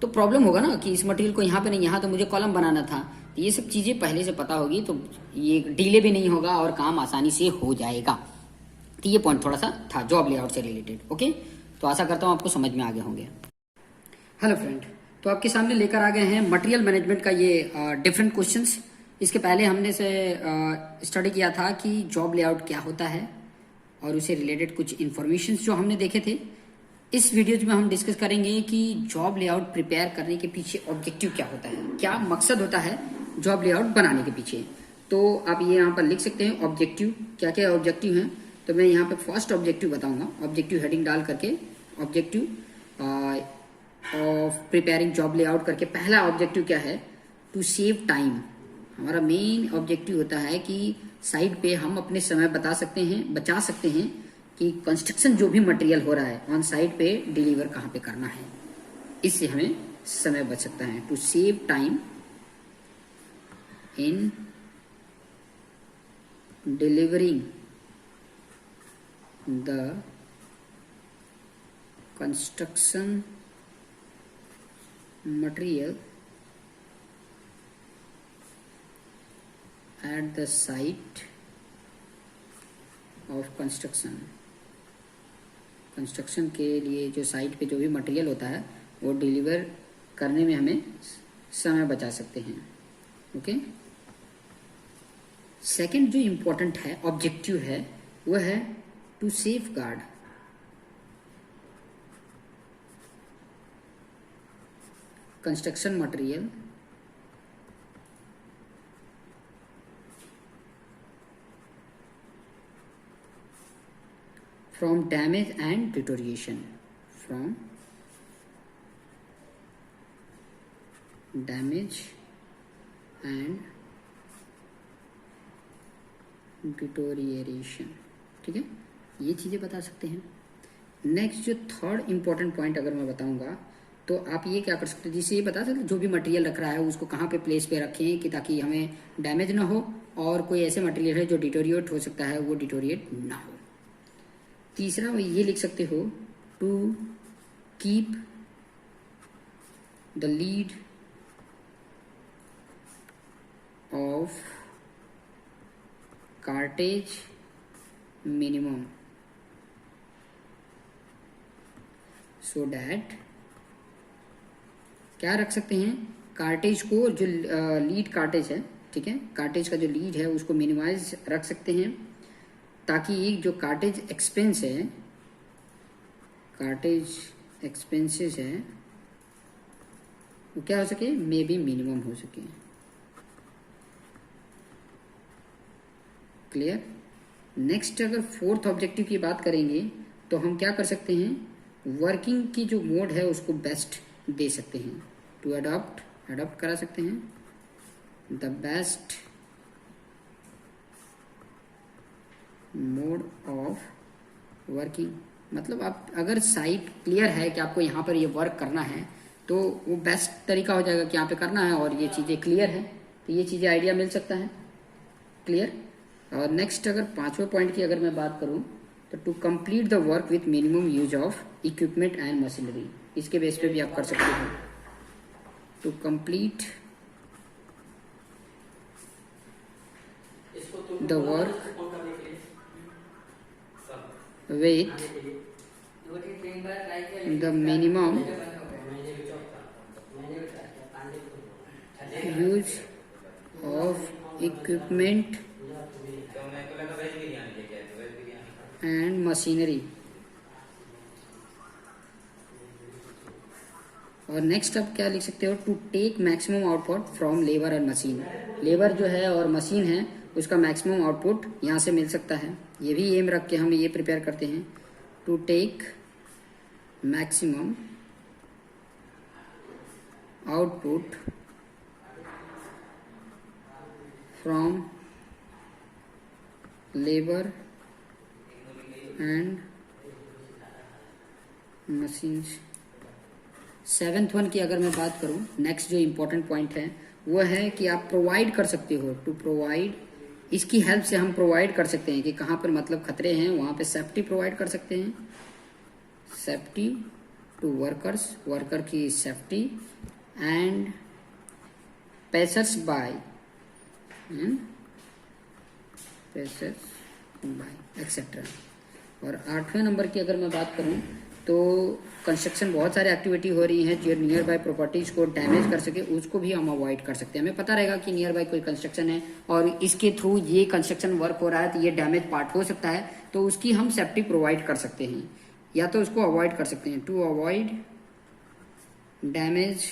तो प्रॉब्लम होगा ना कि इस मटेरियल को यहाँ पे नहीं, यहाँ तो मुझे कॉलम बनाना था। ये सब चीज़ें पहले से पता होगी तो ये डिले भी नहीं होगा और काम आसानी से हो जाएगा। तो ये पॉइंट थोड़ा सा था जॉब लेआउट से रिलेटेड, ओके। तो आशा करता हूँ आपको समझ में आ गए होंगे। हेलो फ्रेंड, तो आपके सामने लेकर आ गए हैं मटेरियल मैनेजमेंट का ये डिफरेंट क्वेश्चंस। इसके पहले हमने से स्टडी किया था कि जॉब लेआउट क्या होता है और उसे रिलेटेड कुछ इन्फॉर्मेशन जो हमने देखे थे। इस वीडियोज में हम डिस्कस करेंगे कि जॉब लेआउट प्रिपेयर करने के पीछे ऑब्जेक्टिव क्या होता है, क्या मकसद होता है जॉब लेआउट बनाने के पीछे। तो आप ये यहाँ पर लिख सकते हैं ऑब्जेक्टिव, क्या क्या ऑब्जेक्टिव हैं। तो मैं यहाँ पे फर्स्ट ऑब्जेक्टिव बताऊंगा, ऑब्जेक्टिव हेडिंग डाल करके objective of preparing job layout करके। पहला ऑब्जेक्टिव क्या है, टू सेव टाइम। हमारा मेन ऑब्जेक्टिव होता है कि साइड पे हम अपने समय बचा सकते हैं कि कंस्ट्रक्शन जो भी मटेरियल हो रहा है ऑन साइट पे डिलीवर कहाँ पे करना है। इससे हमें समय बच सकता है। To save time in delivering the construction material at the site of construction. Construction के लिए जो साइट पे जो भी मटेरियल होता है वो डिलीवर करने में हमें समय बचा सकते हैं। ओके, सेकंड जो इम्पोर्टेंट है ऑब्जेक्टिव है वो है to safeguard construction material from damage and deterioration, from damage and deterioration। ठीक है, ये चीज़ें बता सकते हैं। नेक्स्ट जो थर्ड इम्पॉर्टेंट पॉइंट अगर मैं बताऊंगा तो आप ये क्या कर सकते हैं, जिससे ये बता सकते हैं जो भी मटेरियल रख रहा है उसको कहाँ पे प्लेस पे रखें कि ताकि हमें डैमेज ना हो, और कोई ऐसे मटेरियल है जो डिटोरिएट हो सकता है वो डिटोरिएट ना हो। तीसरा ये लिख सकते हो to keep the lead of cartage minimum so that, क्या रख सकते हैं, कार्टेज को जो लीड कार्टेज है, ठीक है, कार्टेज का जो लीड है उसको मिनिमाइज रख सकते हैं ताकि जो कार्टेज एक्सपेंस है, कार्टेज एक्सपेंसेस है वो क्या हो सके, मे बी मिनिमम हो सके। क्लियर। नेक्स्ट अगर फोर्थ ऑब्जेक्टिव की बात करेंगे तो हम क्या कर सकते हैं, वर्किंग की जो मोड है उसको बेस्ट दे सकते हैं। टू अडॉप्ट करा सकते हैं the best mode of working. मतलब आप अगर साइट क्लियर है कि आपको यहाँ पर ये वर्क करना है तो वो बेस्ट तरीका हो जाएगा कि यहाँ पे करना है और ये चीज़ें क्लियर है, तो ये चीज़ें आइडिया मिल सकता है। क्लियर। और नेक्स्ट अगर पांचवें पॉइंट की अगर मैं बात करूँ तो to complete the work with minimum use of equipment and machinery, इसके बेस पे भी आप कर सकते हो। To complete the work with the minimum use of equipment and machinery। और नेक्स्ट आप क्या लिख सकते हो, to take maximum output from labour and machine. Labour जो है और मशीन है उसका मैक्सिमम आउटपुट यहाँ से मिल सकता है, ये भी एम रख के हम ये प्रिपेयर करते हैं। To take maximum output from labour and machines. Seventh one की अगर मैं बात करूं, नेक्स्ट जो इम्पोर्टेंट पॉइंट है वो है कि आप प्रोवाइड कर सकते हो। टू प्रोवाइड, इसकी हेल्प से हम प्रोवाइड कर सकते हैं कि कहाँ पर मतलब खतरे हैं वहाँ पे सेफ्टी प्रोवाइड कर सकते हैं। सेफ्टी टू वर्कर्स, वर्कर की सेफ्टी एंड पैसर्स बाय एक्सेट्रा। और आठवें नंबर की अगर मैं बात करूं तो कंस्ट्रक्शन बहुत सारे एक्टिविटी हो रही हैं जो नियर बाय प्रॉपर्टीज को डैमेज कर सके उसको भी हम अवॉइड कर सकते हैं। हमें पता रहेगा कि नियर बाय कोई कंस्ट्रक्शन है और इसके थ्रू ये कंस्ट्रक्शन वर्क हो रहा है तो ये डैमेज पार्ट हो सकता है, तो उसकी हम सेफ्टी प्रोवाइड कर सकते हैं या तो उसको अवॉइड कर सकते हैं। To avoid damage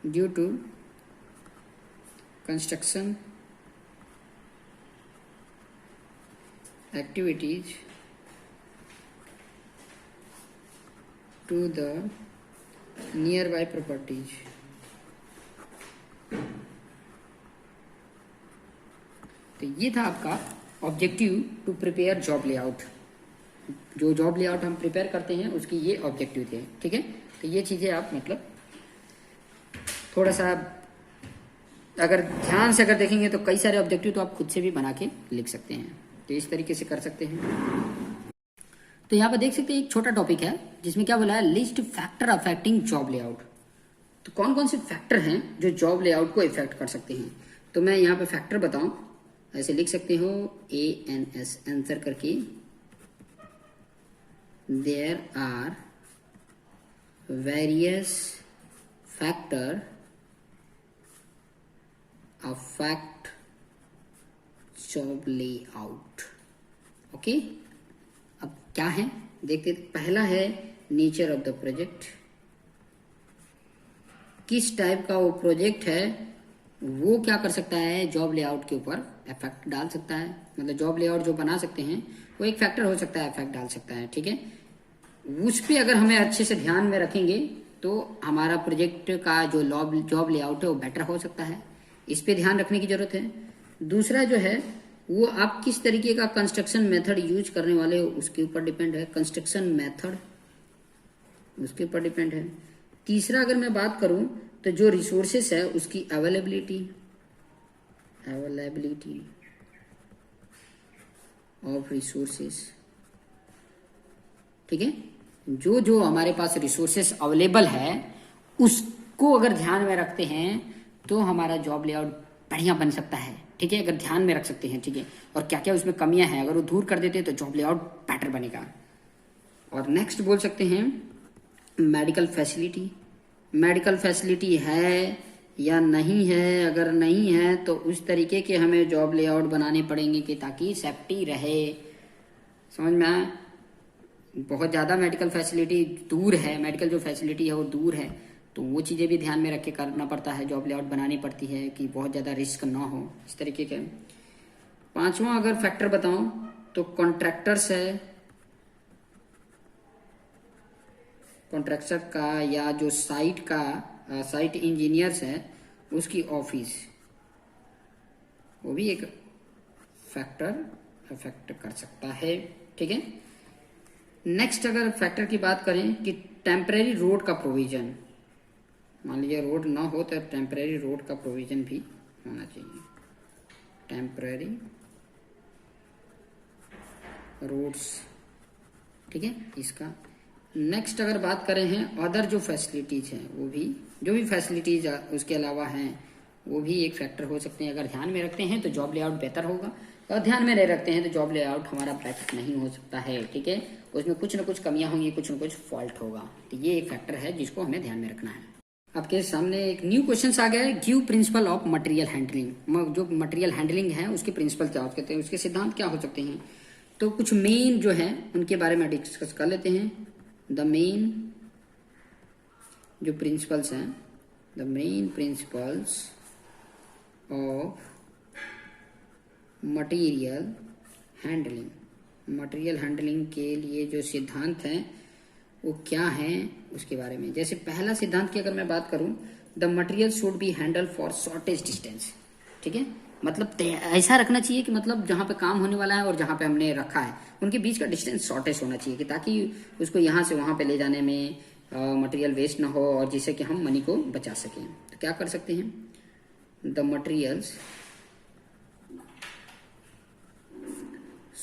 due to construction activities to the nearby properties। तो ये था आपका objective to prepare job layout, जो जॉब लेआउट हम प्रिपेयर करते हैं उसकी ये ऑब्जेक्टिव थे, ठीक है। तो ये चीज़ें आप मतलब थोड़ा सा अगर ध्यान से अगर देखेंगे तो कई सारे ऑब्जेक्टिव तो आप खुद से भी बना के लिख सकते हैं, तो इस तरीके से कर सकते हैं। तो यहाँ पर देख सकते हैं एक छोटा टॉपिक है जिसमें क्या बोला है, list factor affecting job layout. तो कौन कौन से फैक्टर हैं जो जॉब लेआउट को इफेक्ट कर सकते हैं। तो मैं यहाँ पे फैक्टर बताऊं, ऐसे लिख सकते हो ANS आंसर करके, there are various factor affect job layout. Okay, अब क्या है देखते हैं। पहला है नेचर ऑफ द प्रोजेक्ट, किस टाइप का वो प्रोजेक्ट है वो क्या कर सकता है, जॉब लेआउट के ऊपर इफेक्ट डाल सकता है। मतलब जॉब लेआउट जो बना सकते हैं वो एक फैक्टर हो सकता है, इफेक्ट डाल सकता है, ठीक है। उस पर अगर हमें अच्छे से ध्यान में रखेंगे तो हमारा प्रोजेक्ट का जो जॉब लेआउट है वो बेटर हो सकता है, इस पे ध्यान रखने की जरूरत है। दूसरा जो है वो आप किस तरीके का कंस्ट्रक्शन मेथड यूज करने वाले हो उसके ऊपर डिपेंड है, कंस्ट्रक्शन मेथड उसके ऊपर डिपेंड है। तीसरा अगर मैं बात करूं तो जो रिसोर्सेस है उसकी अवेलेबिलिटी ऑफ रिसोर्सेस, ठीक है। जो जो हमारे पास रिसोर्सेस अवेलेबल है उसको अगर ध्यान में रखते हैं तो हमारा जॉब लेआउट बढ़िया बन सकता है, ठीक है, अगर ध्यान में रख सकते हैं, ठीक है। और क्या क्या उसमें कमियां हैं अगर वो दूर कर देते हैं तो जॉब लेआउट बेटर बनेगा। और नेक्स्ट बोल सकते हैं मेडिकल फैसिलिटी, मेडिकल फैसिलिटी है या नहीं है, अगर नहीं है तो उस तरीके के हमें जॉब लेआउट बनाने पड़ेंगे कि ताकि सेफ्टी रहे, समझ में आए। बहुत ज़्यादा मेडिकल फैसिलिटी दूर है, मेडिकल जो फैसिलिटी है वो दूर है, तो वो चीज़ें भी ध्यान में रख के करना पड़ता है, जॉब लेआउट बनानी पड़ती है कि बहुत ज़्यादा रिस्क ना हो, इस तरीके के। पांचवा अगर फैक्टर बताऊं तो कॉन्ट्रैक्टर्स है, कॉन्ट्रैक्टर का या जो साइट इंजीनियर्स है उसकी ऑफिस, वो भी एक फैक्टर अफेक्ट कर सकता है, ठीक है। नेक्स्ट अगर फैक्टर की बात करें कि टेम्परेरी रोड का प्रोविजन, मान लीजिए रोड ना हो तो टेम्परेरी रोड का प्रोविजन भी होना चाहिए, टेम्परेरी रोड्स, ठीक है इसका। नेक्स्ट अगर बात करें हैं अदर जो फैसिलिटीज हैं वो भी, जो भी फैसिलिटीज उसके अलावा हैं वो भी एक फैक्टर हो सकते हैं। अगर ध्यान में रखते हैं तो जॉब लेआउट बेहतर होगा, और ध्यान में नहीं रखते हैं तो जॉब लेआउट हमारा बेटर नहीं हो सकता है, ठीक है। उसमें कुछ ना कुछ कमियां होंगी, कुछ ना कुछ फॉल्ट होगा, तो ये एक फैक्टर है जिसको हमें ध्यान में रखना है। आपके सामने एक न्यू क्वेश्चन आ गया है, give principle of material handling. जो मटेरियल हैंडलिंग है उसके प्रिंसिपल क्या होते हैं, उसके सिद्धांत क्या हो सकते हैं। तो कुछ मेन जो है उनके बारे में डिस्कस कर लेते हैं। द मेन जो प्रिंसिपल्स हैं, the main principles of material handling, material handling के लिए जो सिद्धांत हैं वो क्या हैं उसके बारे में। जैसे पहला सिद्धांत की अगर मैं बात करूं, the material should be handle for shortage distance, ठीक है। मतलब ऐसा रखना चाहिए कि मतलब जहां पे काम होने वाला है और जहां पे हमने रखा है उनके बीच का डिस्टेंस शॉर्टेज होना चाहिए, कि ताकि उसको यहाँ से वहां पे ले जाने में मटेरियल वेस्ट ना हो और जिससे कि हम मनी को बचा सकें। तो क्या कर सकते हैं, the materials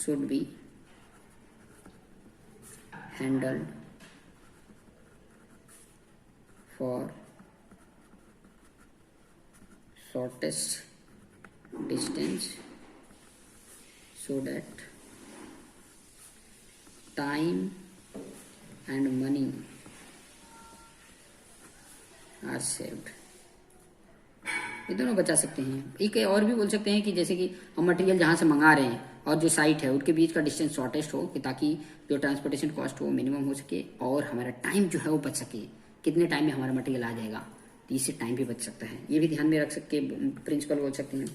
should be handled for shortest distance so that time and money are saved। ये दोनों बचा सकते हैं। एक और भी बोल सकते हैं कि जैसे कि हम मटेरियल जहाँ से मंगा रहे हैं और जो साइट है उनके बीच का डिस्टेंस शॉर्टेस्ट हो, कि ताकि जो ट्रांसपोर्टेशन कॉस्ट हो मिनिमम हो सके और हमारा टाइम जो है वो बच सके, कितने टाइम में हमारा मटेरियल आ जाएगा, तो इससे टाइम भी बच सकता है। ये भी ध्यान में रख सके प्रिंसिपल बोल सकते हैं।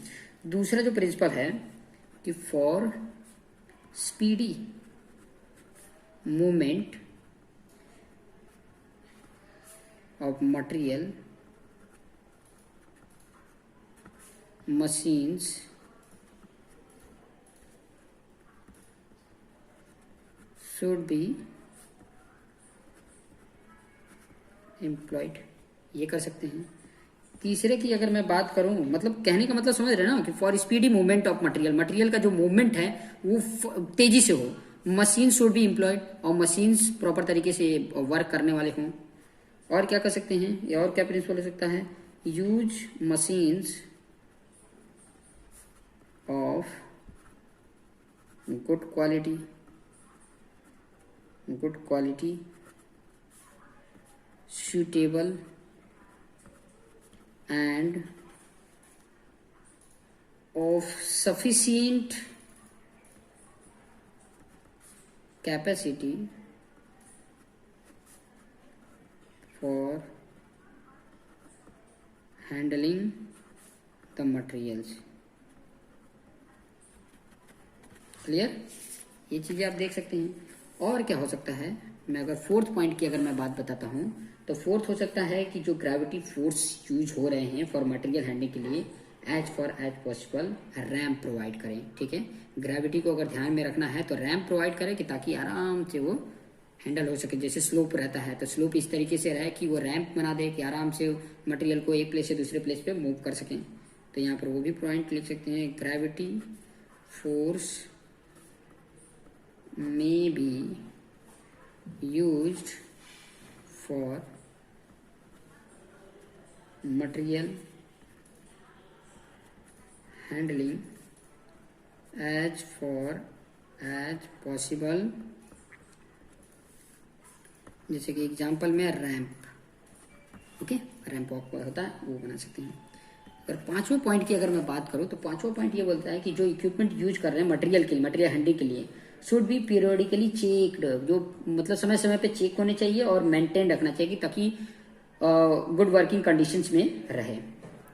दूसरा जो प्रिंसिपल है कि for speedy movement of material machines should be employed, ये कर सकते हैं। तीसरे की अगर मैं बात करूं, मतलब कहने का मतलब समझ रहे ना कि for speedy movement of material, material का जो मूवमेंट है वो तेजी से हो, मशीन शुड बी एम्प्लॉयड, और मशीन्स प्रॉपर तरीके से वर्क करने वाले हों। और क्या कर सकते हैं, या और क्या प्रिंसिपल हो सकता है, use machines of good quality, good quality, suitable and of sufficient capacity for handling the materials। Clear, ये चीज़ें आप देख सकते हैं। और क्या हो सकता है, मैं अगर फोर्थ पॉइंट की अगर मैं बात बताता हूँ, तो फोर्थ हो सकता है कि जो ग्रेविटी फोर्स यूज हो रहे हैं फॉर मटेरियल हैंडलिंग के लिए, एज पॉसिबल रैम्प प्रोवाइड करें। ठीक है, ग्रेविटी को अगर ध्यान में रखना है तो रैम्प प्रोवाइड करें कि ताकि आराम से वो हैंडल हो सके। जैसे स्लोप रहता है तो स्लोप इस तरीके से रहे कि वो रैम्प बना दे कि आराम से मटेरियल को एक प्लेस से दूसरे प्लेस पे मूव कर सकें। तो यहाँ पर वो भी पॉइंट लिख सकते हैं, gravity force may be used for material handling as possible। जैसे कि एग्जांपल में रैंप, ओके, रैंप वॉक होता है वो बना सकते हैं। अगर पांचवें पॉइंट की अगर मैं बात करूं तो पांचवा पॉइंट ये बोलता है कि जो इक्विपमेंट यूज कर रहे हैं मटेरियल के लिए, मटेरियल हैंडलिंग के लिए, शुड बी पीरियोडिकली चेक्ड, जो मतलब समय समय पे चेक होने चाहिए और मेंटेन रखना चाहिए ताकि गुड वर्किंग कंडीशंस में रहे।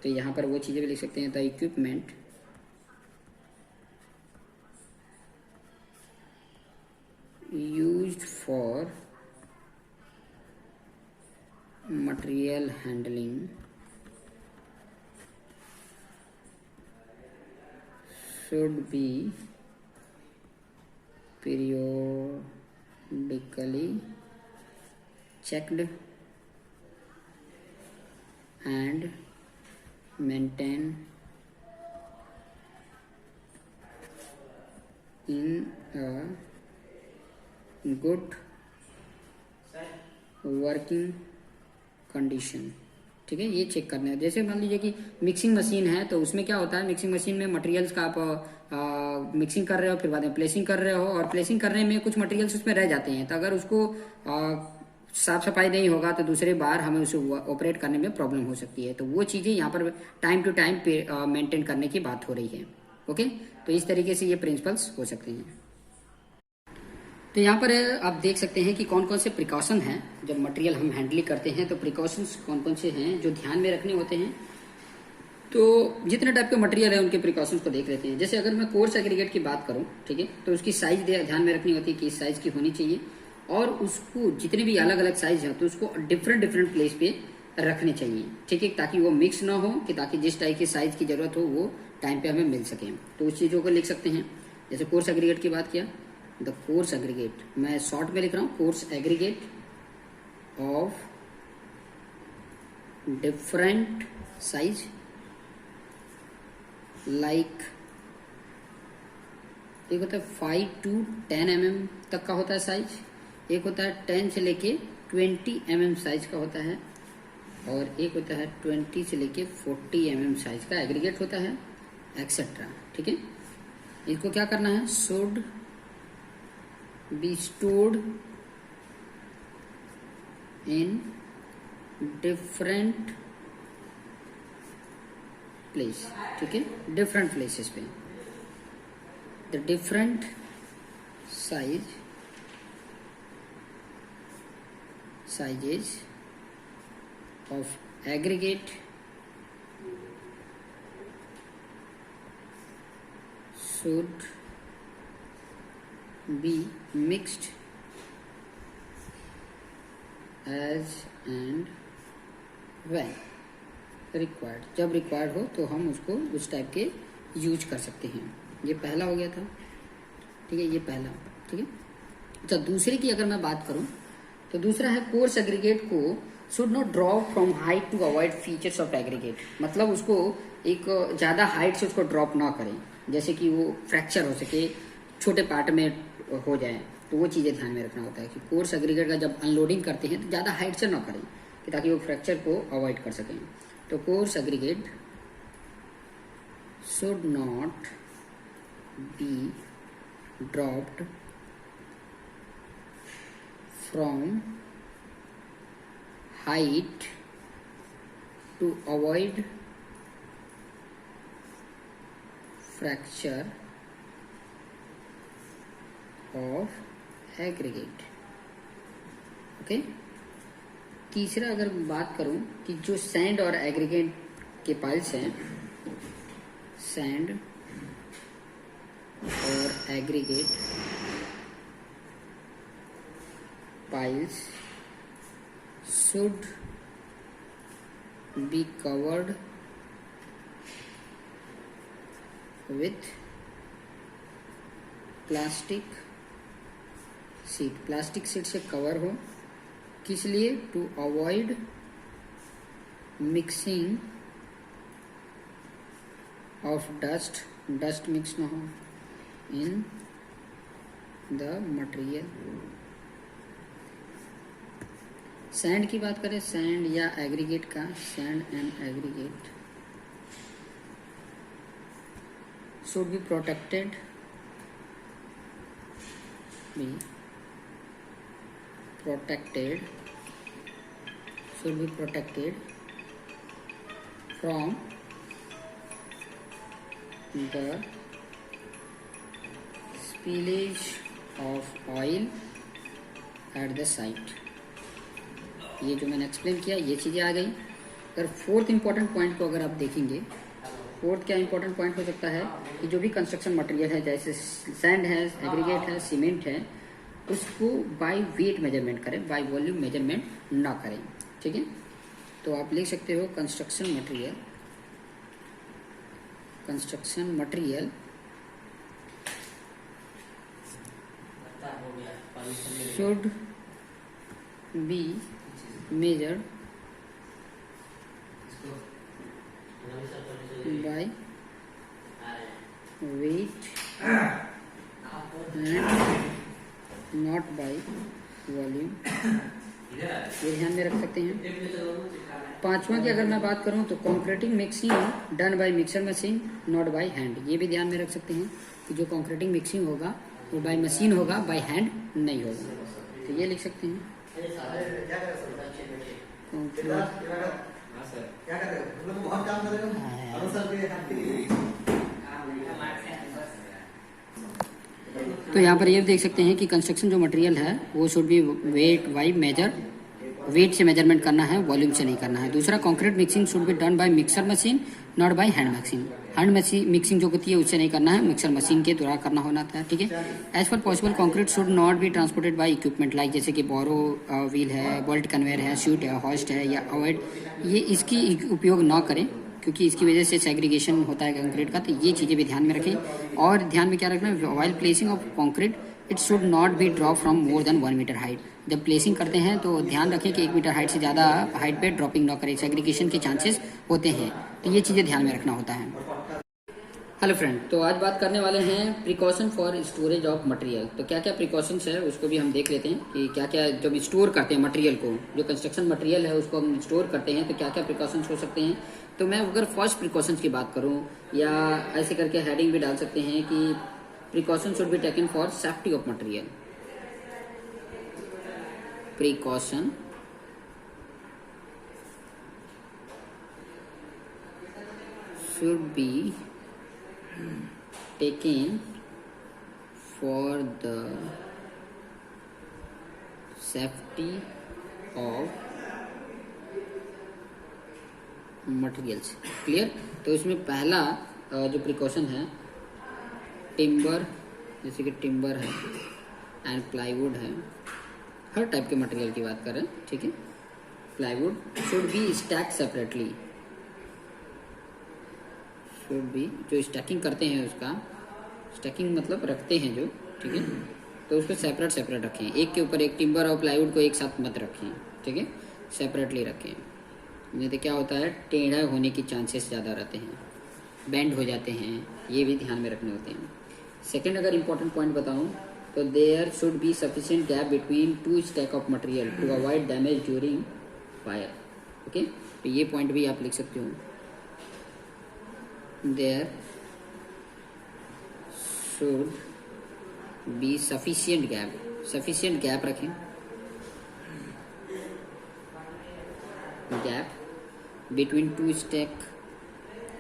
तो यहाँ पर वो चीज़ें भी लिख सकते हैं, the equipment used for material handling should be periodically checked and maintained in a good working condition। ठीक है, ये चेक करना है। जैसे मान लीजिए कि मिक्सिंग मशीन है तो उसमें क्या होता है, मिक्सिंग मशीन में मटेरियल्स का आप मिक्सिंग कर रहे हो, फिर बाद में प्लेसिंग कर रहे हो, और प्लेसिंग करने में कुछ मटेरियल्स उसमें रह जाते हैं। तो अगर उसको साफ सफाई नहीं होगा तो दूसरे बार हमें उसे ऑपरेट करने में प्रॉब्लम हो सकती है। तो वो चीज़ें यहाँ पर टाइम टू टाइम मेंटेन करने की बात हो रही है। ओके, तो इस तरीके से ये प्रिंसिपल्स हो सकते हैं। तो यहाँ पर आप देख सकते हैं कि कौन कौन से प्रिकॉशन हैं जब मटेरियल हम हैंडलिंग करते हैं, तो प्रिकॉशंस कौन कौन से हैं जो ध्यान में रखने होते हैं। तो जितने टाइप के मटेरियल है उनके प्रिकॉशंस को देख लेते हैं। जैसे अगर मैं कोर्स एग्रीगेट की बात करूं, ठीक है, तो उसकी साइज ध्यान में रखनी होती है कि इस साइज की होनी चाहिए, और उसको जितने भी अलग अलग साइज है तो उसको डिफरेंट डिफरेंट प्लेस पे रखने चाहिए। ठीक है, ताकि वो मिक्स ना हो, कि ताकि जिस टाइप की साइज की जरूरत हो वो टाइम पे हमें मिल सके। तो उस चीज़ों को लिख सकते हैं। जैसे कोर्स एग्रीगेट की बात किया, द कोर्स एग्रीगेट, मैं शॉर्ट में लिख रहा हूँ, coarse aggregate of different size, like एक होता है 5 to 10 mm तक का होता है साइज, एक होता है 10 से लेके 20 mm साइज का होता है, और एक होता है 20 से लेके 40 mm साइज का एग्रीगेट होता है, एक्सेट्रा। ठीक है, इसको क्या करना है, should be stored in different place. ठीक है, डिफरेंट प्लेसेस पे the different sizes of aggregate should be mixed as and when required। जब रिक्वायर्ड हो तो हम उसको उस टाइप के यूज कर सकते हैं। ये पहला हो गया था। ठीक है, ये पहला। ठीक है, अच्छा, दूसरे की अगर मैं बात करूं तो दूसरा है कोर्स एग्रीगेट को should not drop from height to avoid features of aggregate. मतलब उसको एक ज़्यादा हाइट से उसको ड्रॉप ना करें, जैसे कि वो फ्रैक्चर हो सके, छोटे पार्ट में हो जाए, तो वो चीज़ें ध्यान में रखना होता है कि कोर्स एग्रीगेट का जब अनलोडिंग करते हैं तो ज़्यादा हाइट से ना करें कि ताकि वो फ्रैक्चर को अवॉइड कर सकें। तो coarse aggregate should not be dropped from height to avoid fracture of aggregate। Okay, तीसरा अगर बात करूं कि जो सैंड और एग्रीगेट के पाइल्स हैं, सैंड और aggregate piles should be covered with plastic sheet। Plastic sheet से कवर हो, किस लिए? To avoid mixing of dust, dust mix ना हो इन द मटेरियल। सैंड की बात करें, सैंड या एग्रीगेट का, sand and aggregate should be protected, should be protected from the spillage of oil at the site। ये जो मैंने एक्सप्लेन किया, ये चीज़ें आ गई। अगर फोर्थ इंपॉर्टेंट पॉइंट को अगर आप देखेंगे, फोर्थ क्या इंपॉर्टेंट पॉइंट हो सकता है कि जो भी कंस्ट्रक्शन मटेरियल है, जैसे सैंड है, एग्रीगेट है, सीमेंट है, उसको बाय वेट मेजरमेंट करें, बाय वॉल्यूम मेजरमेंट ना करें। ठीक है, तो आप लिख सकते हो construction material should be measured by weight and not by volume। ये ध्यान में रख सकते हैं। पांचवा की अगर मैं बात करूं तो concreting mixing done by mixer machine not by hand. ये भी ध्यान में रख सकते हैं कि जो कॉन्क्रीटिंग मिक्सिंग होगा वो बाय मशीन होगा, बाय हैंड नहीं होगा। तो ये लिख सकते हैं। तो यहाँ पर ये देख सकते हैं कि कंस्ट्रक्शन जो मटेरियल है वो should be weight by measure, weight से मेजरमेंट करना है, वॉल्यूम से नहीं करना है। दूसरा, concrete mixing should be done by mixer machine not by hand mixing. Hand machine mixing जो होती है उससे नहीं करना है, मिक्सर मशीन के द्वारा करना होना था। ठीक है। As per possible concrete should not be transported by equipment like जैसे कि बोरो व्हील है, बोल्ट कन्वेयर है, शूट है, हॉस्ट है या अवॉइड, ये इसकी उपयोग ना करें क्योंकि इसकी वजह से सेग्रीगेशन होता है कंक्रीट का। तो ये चीज़ें भी ध्यान में रखें। और ध्यान में क्या रखना है, while placing of concrete it should not be drop from more than 1 metre height. जब प्लेसिंग करते हैं तो ध्यान रखें कि 1 मीटर हाइट से ज़्यादा हाइट पे ड्रॉपिंग ना करें, सेग्रीगेशन के चांसेस होते हैं। तो ये चीज़ें ध्यान में रखना होता है। हेलो फ्रेंड, तो आज बात करने वाले हैं precaution for storage of material. तो क्या क्या प्रिकॉशंस है उसको भी हम देख लेते हैं कि क्या क्या जब स्टोर करते हैं मटेरियल को, जो कंस्ट्रक्शन मटेरियल है उसको हम स्टोर करते हैं तो क्या क्या प्रिकॉशंस हो सकते हैं। तो मैं अगर फर्स्ट प्रिकॉशंस की बात करूं या ऐसे करके हेडिंग भी डाल सकते हैं कि precaution should be taken for safety of material. Precaution should be taken for the safety of materials। Clear. तो इसमें पहला जो प्रिकॉशन है, टिम्बर, जैसे कि टिम्बर है एंड प्लाईवुड है, हर टाइप के मटेरियल की बात करें। ठीक है। Plywood should be stack separately, भी जो स्टैकिंग करते हैं उसका, स्टैकिंग मतलब रखते हैं जो, ठीक है, तो उसको सेपरेट सेपरेट रखें, एक के ऊपर एक। टिम्बर और प्लाईवुड को एक साथ मत रखें, ठीक है, सेपरेटली रखें। नहीं तो क्या होता है, टेढ़ा होने की चांसेस ज़्यादा रहते हैं, बेंड हो जाते हैं, ये भी ध्यान में रखने होते हैं। सेकेंड अगर इम्पोर्टेंट पॉइंट बताऊँ तो there should be sufficient gap between two stack of material to avoid damage during fire. Okay, तो ये पॉइंट भी आप लिख सकते हो। There should be sufficient gap रखें, गैप बिटवीन टू स्टैक,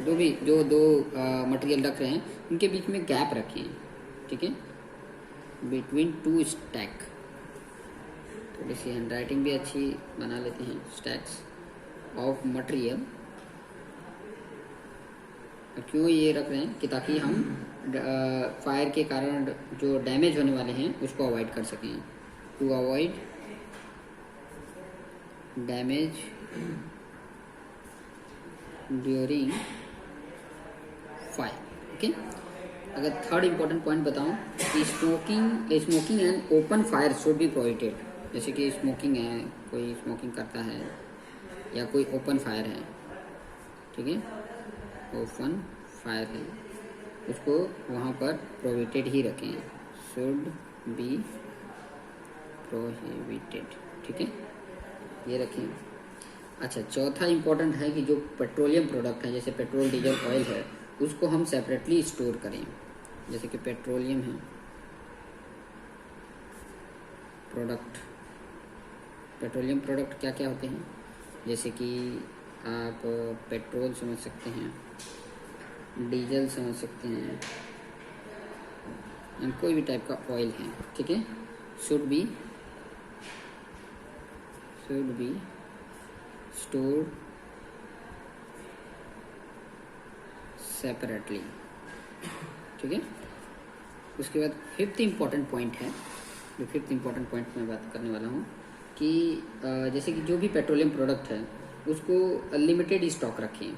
जो दो मटेरियल रख रहे हैं उनके बीच में गैप रखें, ठीक है, बिटवीन टू स्टैक। थोड़ी सी हैंड राइटिंग भी अच्छी बना लेते हैं, स्टैक्स ऑफ मटेरियल। क्यों ये रख रहे हैं कि ताकि हम फायर के कारण जो डैमेज होने वाले हैं उसको अवॉइड कर सकें, to avoid damage during fire. Okay, अगर थर्ड इम्पोर्टेंट पॉइंट बताऊं कि smoking and open fire should be prohibited. जैसे कि स्मोकिंग है, कोई स्मोकिंग करता है या कोई ओपन फायर है, ठीक है, ओपन फायर है, उसको वहाँ पर प्रोहिबिटेड ही रखें, शुड बी प्रोहिबिटेड, ठीक है, ये रखें। अच्छा, चौथा इम्पोर्टेंट है कि जो पेट्रोलियम प्रोडक्ट है, जैसे पेट्रोल डीजल ऑयल है, उसको हम सेपरेटली स्टोर करें। जैसे कि पेट्रोलियम है प्रोडक्ट, पेट्रोलियम प्रोडक्ट क्या क्या होते हैं, जैसे कि आप पेट्रोल समझ सकते हैं, डीजल समझ सकते हैं, कोई भी टाइप का ऑयल है, ठीक है, शुड बी स्टोर सेपरेटली, ठीक है। उसके बाद फिफ्थ इम्पॉर्टेंट पॉइंट है, जो फिफ्थ इम्पॉर्टेंट पॉइंट मैं बात करने वाला हूँ कि जैसे कि जो भी पेट्रोलियम प्रोडक्ट है उसको लिमिटेड स्टॉक रखें,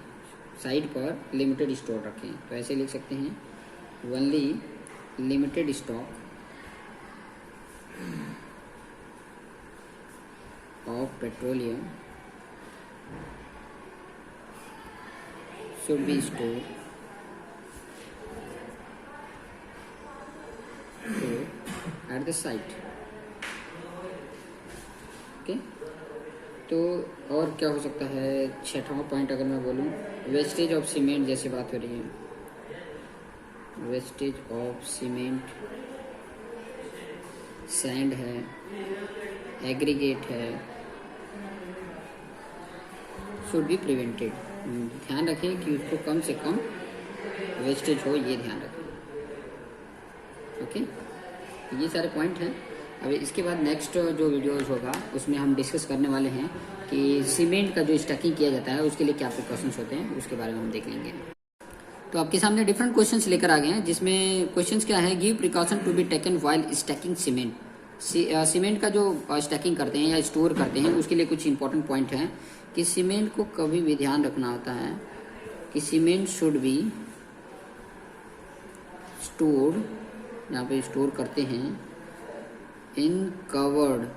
साइड पर लिमिटेड स्टॉक रखें। तो ऐसे लिख सकते हैं, only limited stock of petroleum should be stored at the site। Okay, तो और क्या हो सकता है, छठवां पॉइंट अगर मैं बोलूँ, वेस्टेज ऑफ सीमेंट, जैसे बात हो रही है, वेस्टेज ऑफ सीमेंट, सैंड है, एग्रीगेट है, शुड बी प्रिवेंटेड। ध्यान रखें कि उसको कम से कम वेस्टेज हो, ये ध्यान रखें। ओके, ये सारे पॉइंट हैं। अभी इसके बाद नेक्स्ट जो वीडियोज़ होगा उसमें हम डिस्कस करने वाले हैं कि सीमेंट का जो स्टैकिंग किया जाता है उसके लिए क्या प्रिकॉशंस होते हैं, उसके बारे में हम देख लेंगे। तो आपके सामने डिफरेंट क्वेश्चंस लेकर आ गए हैं, जिसमें क्वेश्चंस क्या है, give precaution to be taken while stacking cement. Cement का जो स्टैकिंग करते हैं या स्टोर करते हैं उसके लिए कुछ इंपॉर्टेंट पॉइंट है कि सीमेंट को कभी भी ध्यान रखना होता है कि सीमेंट शुड बी स्टोर्ड, यहाँ पे स्टोर करते हैं, इन कवर्ड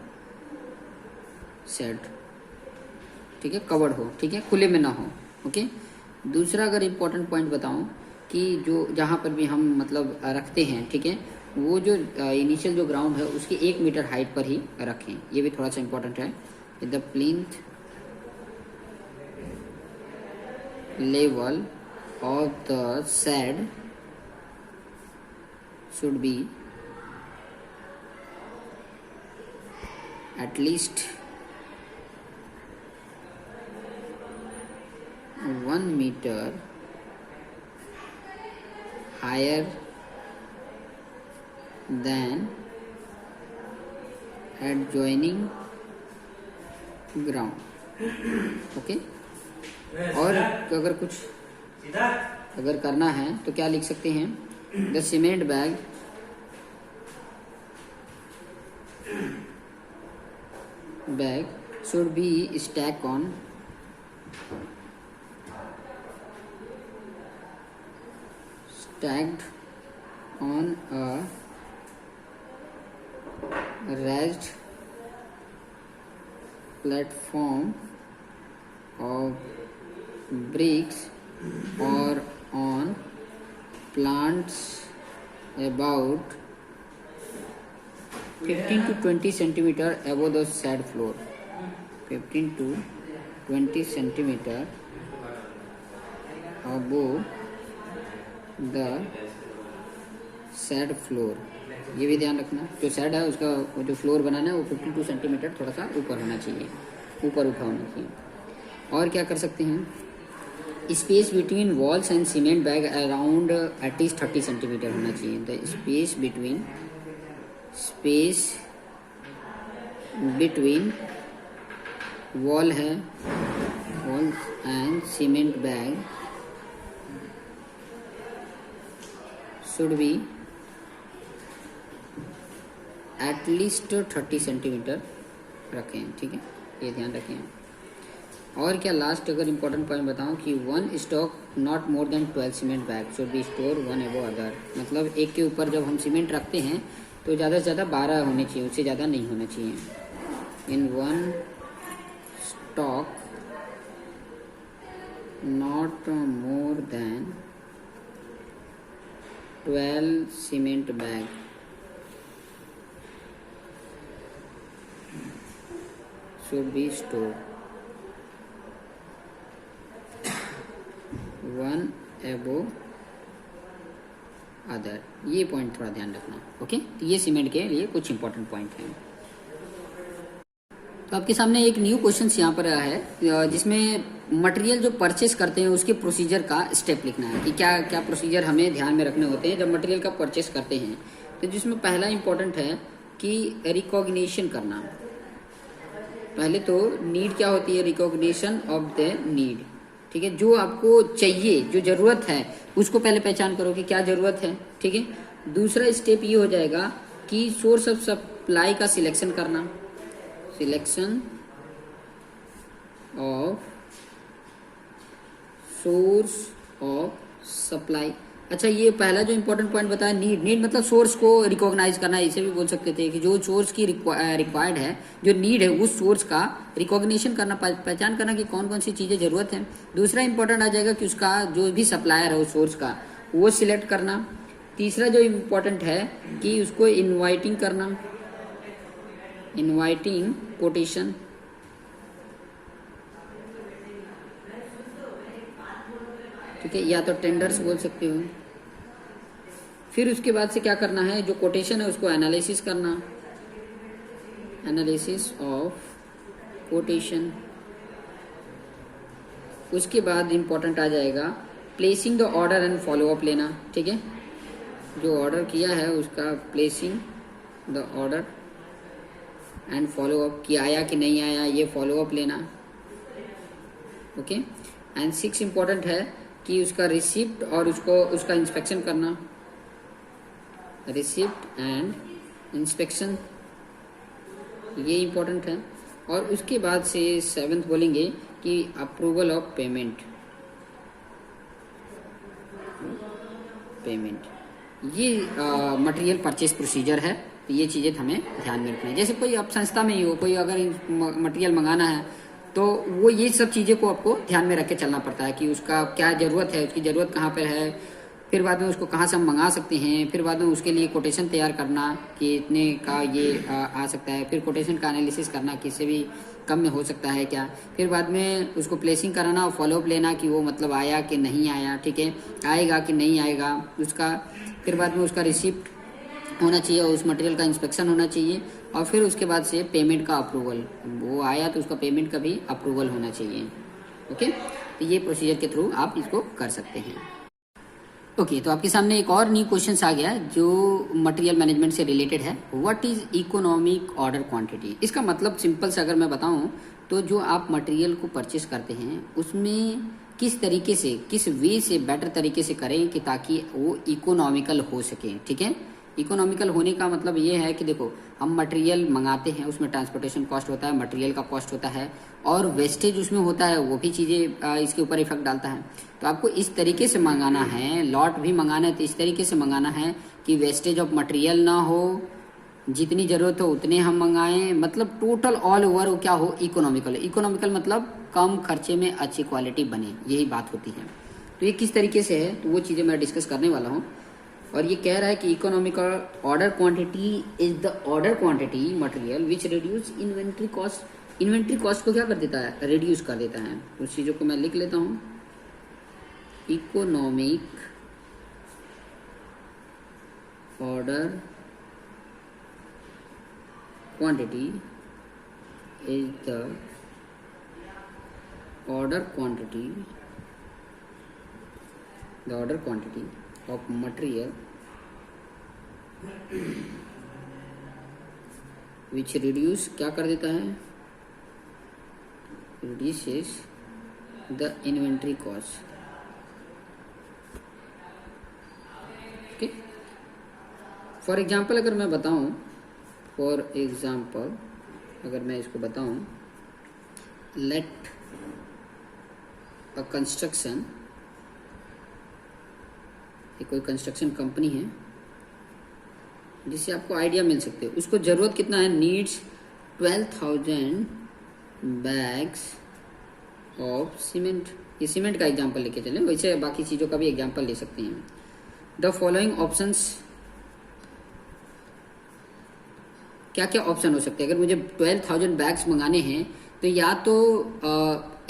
सेट, ठीक है, कवर्ड हो, ठीक है, खुले में ना हो। ओके, दूसरा अगर इम्पोर्टेंट पॉइंट बताऊं कि जो जहाँ पर भी हम मतलब रखते हैं, ठीक है, वो जो इनिशियल जो ग्राउंड है उसकी 1 मीटर हाइट पर ही रखें, ये भी थोड़ा सा इम्पोर्टेंट है। The plinth level of the sad should be at least 1 meter higher than adjoining ground। Okay, और अगर कुछ अगर करना है तो क्या लिख सकते हैं, the cement bag should be stacked on a raised platform of bricks or on plants about 15 to 20 centimeter above the said floor. 15 to 20 centimeter above the said floor. ये भी ध्यान रखना, जो सैड है उसका जो फ्लोर बनाना है वो 52 सेंटीमीटर थोड़ा सा ऊपर होना चाहिए, ऊपर उठा होना चाहिए। और क्या कर सकते हैं, space between walls and cement bag around at least 30 centimetre होना चाहिए। द स्पेस बिटवीन वॉल है, wall and cement bag should be at least 30 centimetre रखें, ठीक है, ये ध्यान रखें। और क्या लास्ट अगर इम्पोर्टेंट पॉइंट बताऊं कि one stock not more than 12 cement bag should be store one एबो अदर। मतलब एक के ऊपर जब हम सीमेंट रखते हैं तो ज़्यादा से ज़्यादा 12 होने चाहिए, उससे ज़्यादा नहीं होना चाहिए। In one stock not more than 12 cement bag should be stored one above other। ये पॉइंट थोड़ा ध्यान रखना, ओके। तो ये सीमेंट के लिए कुछ इंपॉर्टेंट पॉइंट हैं। तो आपके सामने एक न्यू क्वेश्चन यहाँ पर आया है जिसमें मटेरियल जो परचेस करते हैं उसके प्रोसीजर का स्टेप लिखना है कि क्या क्या प्रोसीजर हमें ध्यान में रखने होते हैं जब मटेरियल का परचेस करते हैं। तो जिसमें पहला इंपॉर्टेंट है कि रिकॉग्निशन करना। पहले तो नीड क्या होती है, रिकॉग्निशन ऑफ द नीड, ठीक है। जो आपको चाहिए, जो ज़रूरत है उसको पहले पहचान करो कि क्या ज़रूरत है, ठीक है। दूसरा स्टेप ये हो जाएगा कि सोर्स ऑफ सप्लाई का सिलेक्शन करना, selection of source of supply. अच्छा, ये पहला जो इंपॉर्टेंट पॉइंट बताया, नीड मतलब सोर्स को रिकॉग्नाइज करना। इसे भी बोल सकते थे कि जो सोर्स की रिक्वायर्ड है, जो नीड है, उस सोर्स का रिकॉग्निशन करना, पहचान करना कि कौन कौन सी चीज़ें ज़रूरत है। दूसरा इंपॉर्टेंट आ जाएगा कि उसका जो भी सप्लायर है उस सोर्स का वो सिलेक्ट करना। तीसरा जो इम्पोर्टेंट है कि उसको इन्वाइटिंग करना, इन्वाइटिंग कोटेशन, ठीक है, या तो टेंडर्स बोल सकते हो। फिर उसके बाद से क्या करना है, जो कोटेशन है उसको एनालिसिस करना, एनालिसिस ऑफ कोटेशन। उसके बाद इंपॉर्टेंट आ जाएगा placing the order and follow up लेना, ठीक है। जो ऑर्डर किया है उसका placing the order and follow up, कि आया कि नहीं आया, ये फॉलो अप लेना, ओके। एंड 6 इंपॉर्टेंट है कि उसका रिसिप्ट और उसका इंस्पेक्शन करना, रिसिप्ट एंड इंस्पेक्शन, ये इंपॉर्टेंट है। और उसके बाद से 7th बोलेंगे कि अप्रूवल ऑफ पेमेंट, ये मटेरियल परचेज प्रोसीजर है। ये चीज़ें हमें ध्यान में रखनी है। जैसे कोई आप संस्था में ही हो, कोई अगर मटेरियल मंगाना है तो वो ये सब चीज़ें को आपको ध्यान में रख के चलना पड़ता है कि उसका क्या ज़रूरत है, उसकी ज़रूरत कहाँ पर है, फिर बाद में उसको कहाँ से हम मंगा सकते हैं, फिर बाद में उसके लिए कोटेशन तैयार करना कि इतने का ये आ सकता है, फिर कोटेशन का एनालिसिस करना कि इससे भी कम में हो सकता है क्या, फिर बाद में उसको प्लेसिंग कराना और फॉलोअप लेना कि वो मतलब आया कि नहीं आया, ठीक है, आएगा कि नहीं आएगा उसका। फिर बाद में उसका रिसिप्ट होना चाहिए और उस मटेरियल का इंस्पेक्शन होना चाहिए। और फिर उसके बाद से पेमेंट का अप्रूवल, वो आया तो उसका पेमेंट का भी अप्रूवल होना चाहिए, ओके। तो ये प्रोसीजर के थ्रू आप इसको कर सकते हैं, ओके। तो आपके सामने एक और न्यू क्वेश्चन आ गया जो मटेरियल मैनेजमेंट से रिलेटेड है। What is economic order quantity. इसका मतलब सिंपल से अगर मैं बताऊं तो जो आप मटेरियल को परचेस करते हैं उसमें किस तरीके से, किस वे से बेटर तरीके से करें कि ताकि वो इकोनॉमिकल हो सके, ठीक है। इकोनॉमिकल होने का मतलब ये है कि देखो, हम मटेरियल मंगाते हैं, उसमें ट्रांसपोर्टेशन कॉस्ट होता है, मटेरियल का कॉस्ट होता है और वेस्टेज उसमें होता है, वो भी चीज़ें इसके ऊपर इफेक्ट डालता है। तो आपको इस तरीके से मंगाना है, लॉट भी मंगाना है तो इस तरीके से मंगाना है कि वेस्टेज ऑफ मटेरियल ना हो जितनी ज़रूरत हो उतने हम मंगाएं, मतलब टोटल ऑल ओवर वो क्या हो, इकोनॉमिकल। इकोनॉमिकल मतलब कम खर्चे में अच्छी क्वालिटी बने, यही बात होती है। तो ये किस तरीके से है, तो वो चीज़ें मैं डिस्कस करने वाला हूँ। और ये कह रहा है कि economical order quantity is the order quantity material which reduce inventory cost. Inventory cost को क्या कर देता है, रिड्यूस कर देता है। उस चीज़ों को मैं लिख लेता हूँ, economic order quantity is the order quantity of material which reduce, क्या कर देता है, reduces the inventory cost। ठीक, फॉर एग्जाम्पल अगर मैं बताऊं, अगर मैं इसको बताऊं, लेट अ कंस्ट्रक्शन, ये कोई कंस्ट्रक्शन कंपनी है जिससे आपको आइडिया मिल सकते हो। उसको ज़रूरत कितना है, नीड्स 12,000 बैग्स ऑफ सीमेंट। ये सीमेंट का एग्जांपल लेके चलें, वैसे बाकी चीज़ों का भी एग्जांपल ले सकते हैं। द फॉलोइंग ऑप्शंस, क्या क्या ऑप्शन हो सकते हैं अगर मुझे 12,000 बैग्स मंगाने हैं, तो या तो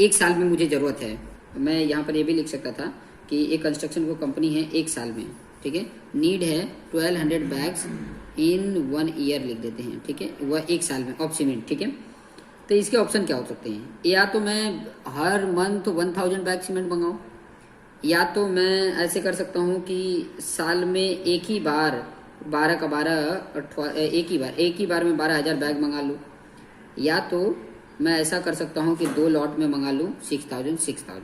एक साल में मुझे ज़रूरत है, मैं यहाँ पर ये भी लिख सकता था कि एक कंस्ट्रक्शन को कंपनी है एक साल में, ठीक है, नीड है 1200 बैग्स इन 1 ईयर लिख देते हैं, ठीक है, वह एक साल में ऑफ सीमेंट, ठीक है। तो इसके ऑप्शन क्या हो सकते हैं, या तो मैं हर मंथ 1000 बैग सीमेंट मंगाऊँ, या तो मैं ऐसे कर सकता हूँ कि साल में एक ही बार 12 का 12 एक ही बार में 12,000 बैग मंगा लूँ, या तो मैं ऐसा कर सकता हूँ कि 2 लॉट में मंगा लूँ 6,000,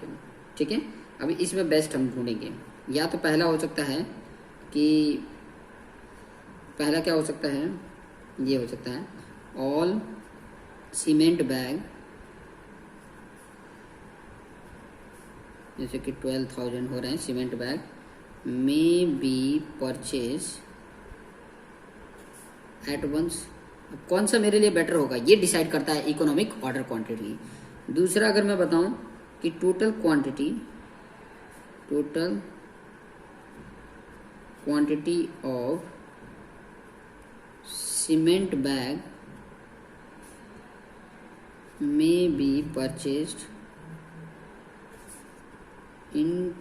ठीक है। अभी इसमें बेस्ट हम ढूंढेंगे। या तो पहला हो सकता है कि पहला क्या हो सकता है, ये हो सकता है ऑल सीमेंट बैग, जैसे कि 12,000 हो रहे हैं cement bag, may be purchase at once. कौन सा मेरे लिए बेटर होगा, ये डिसाइड करता है इकोनॉमिक ऑर्डर क्वांटिटी। दूसरा अगर मैं बताऊं कि total quantity of cement bag may B purchased in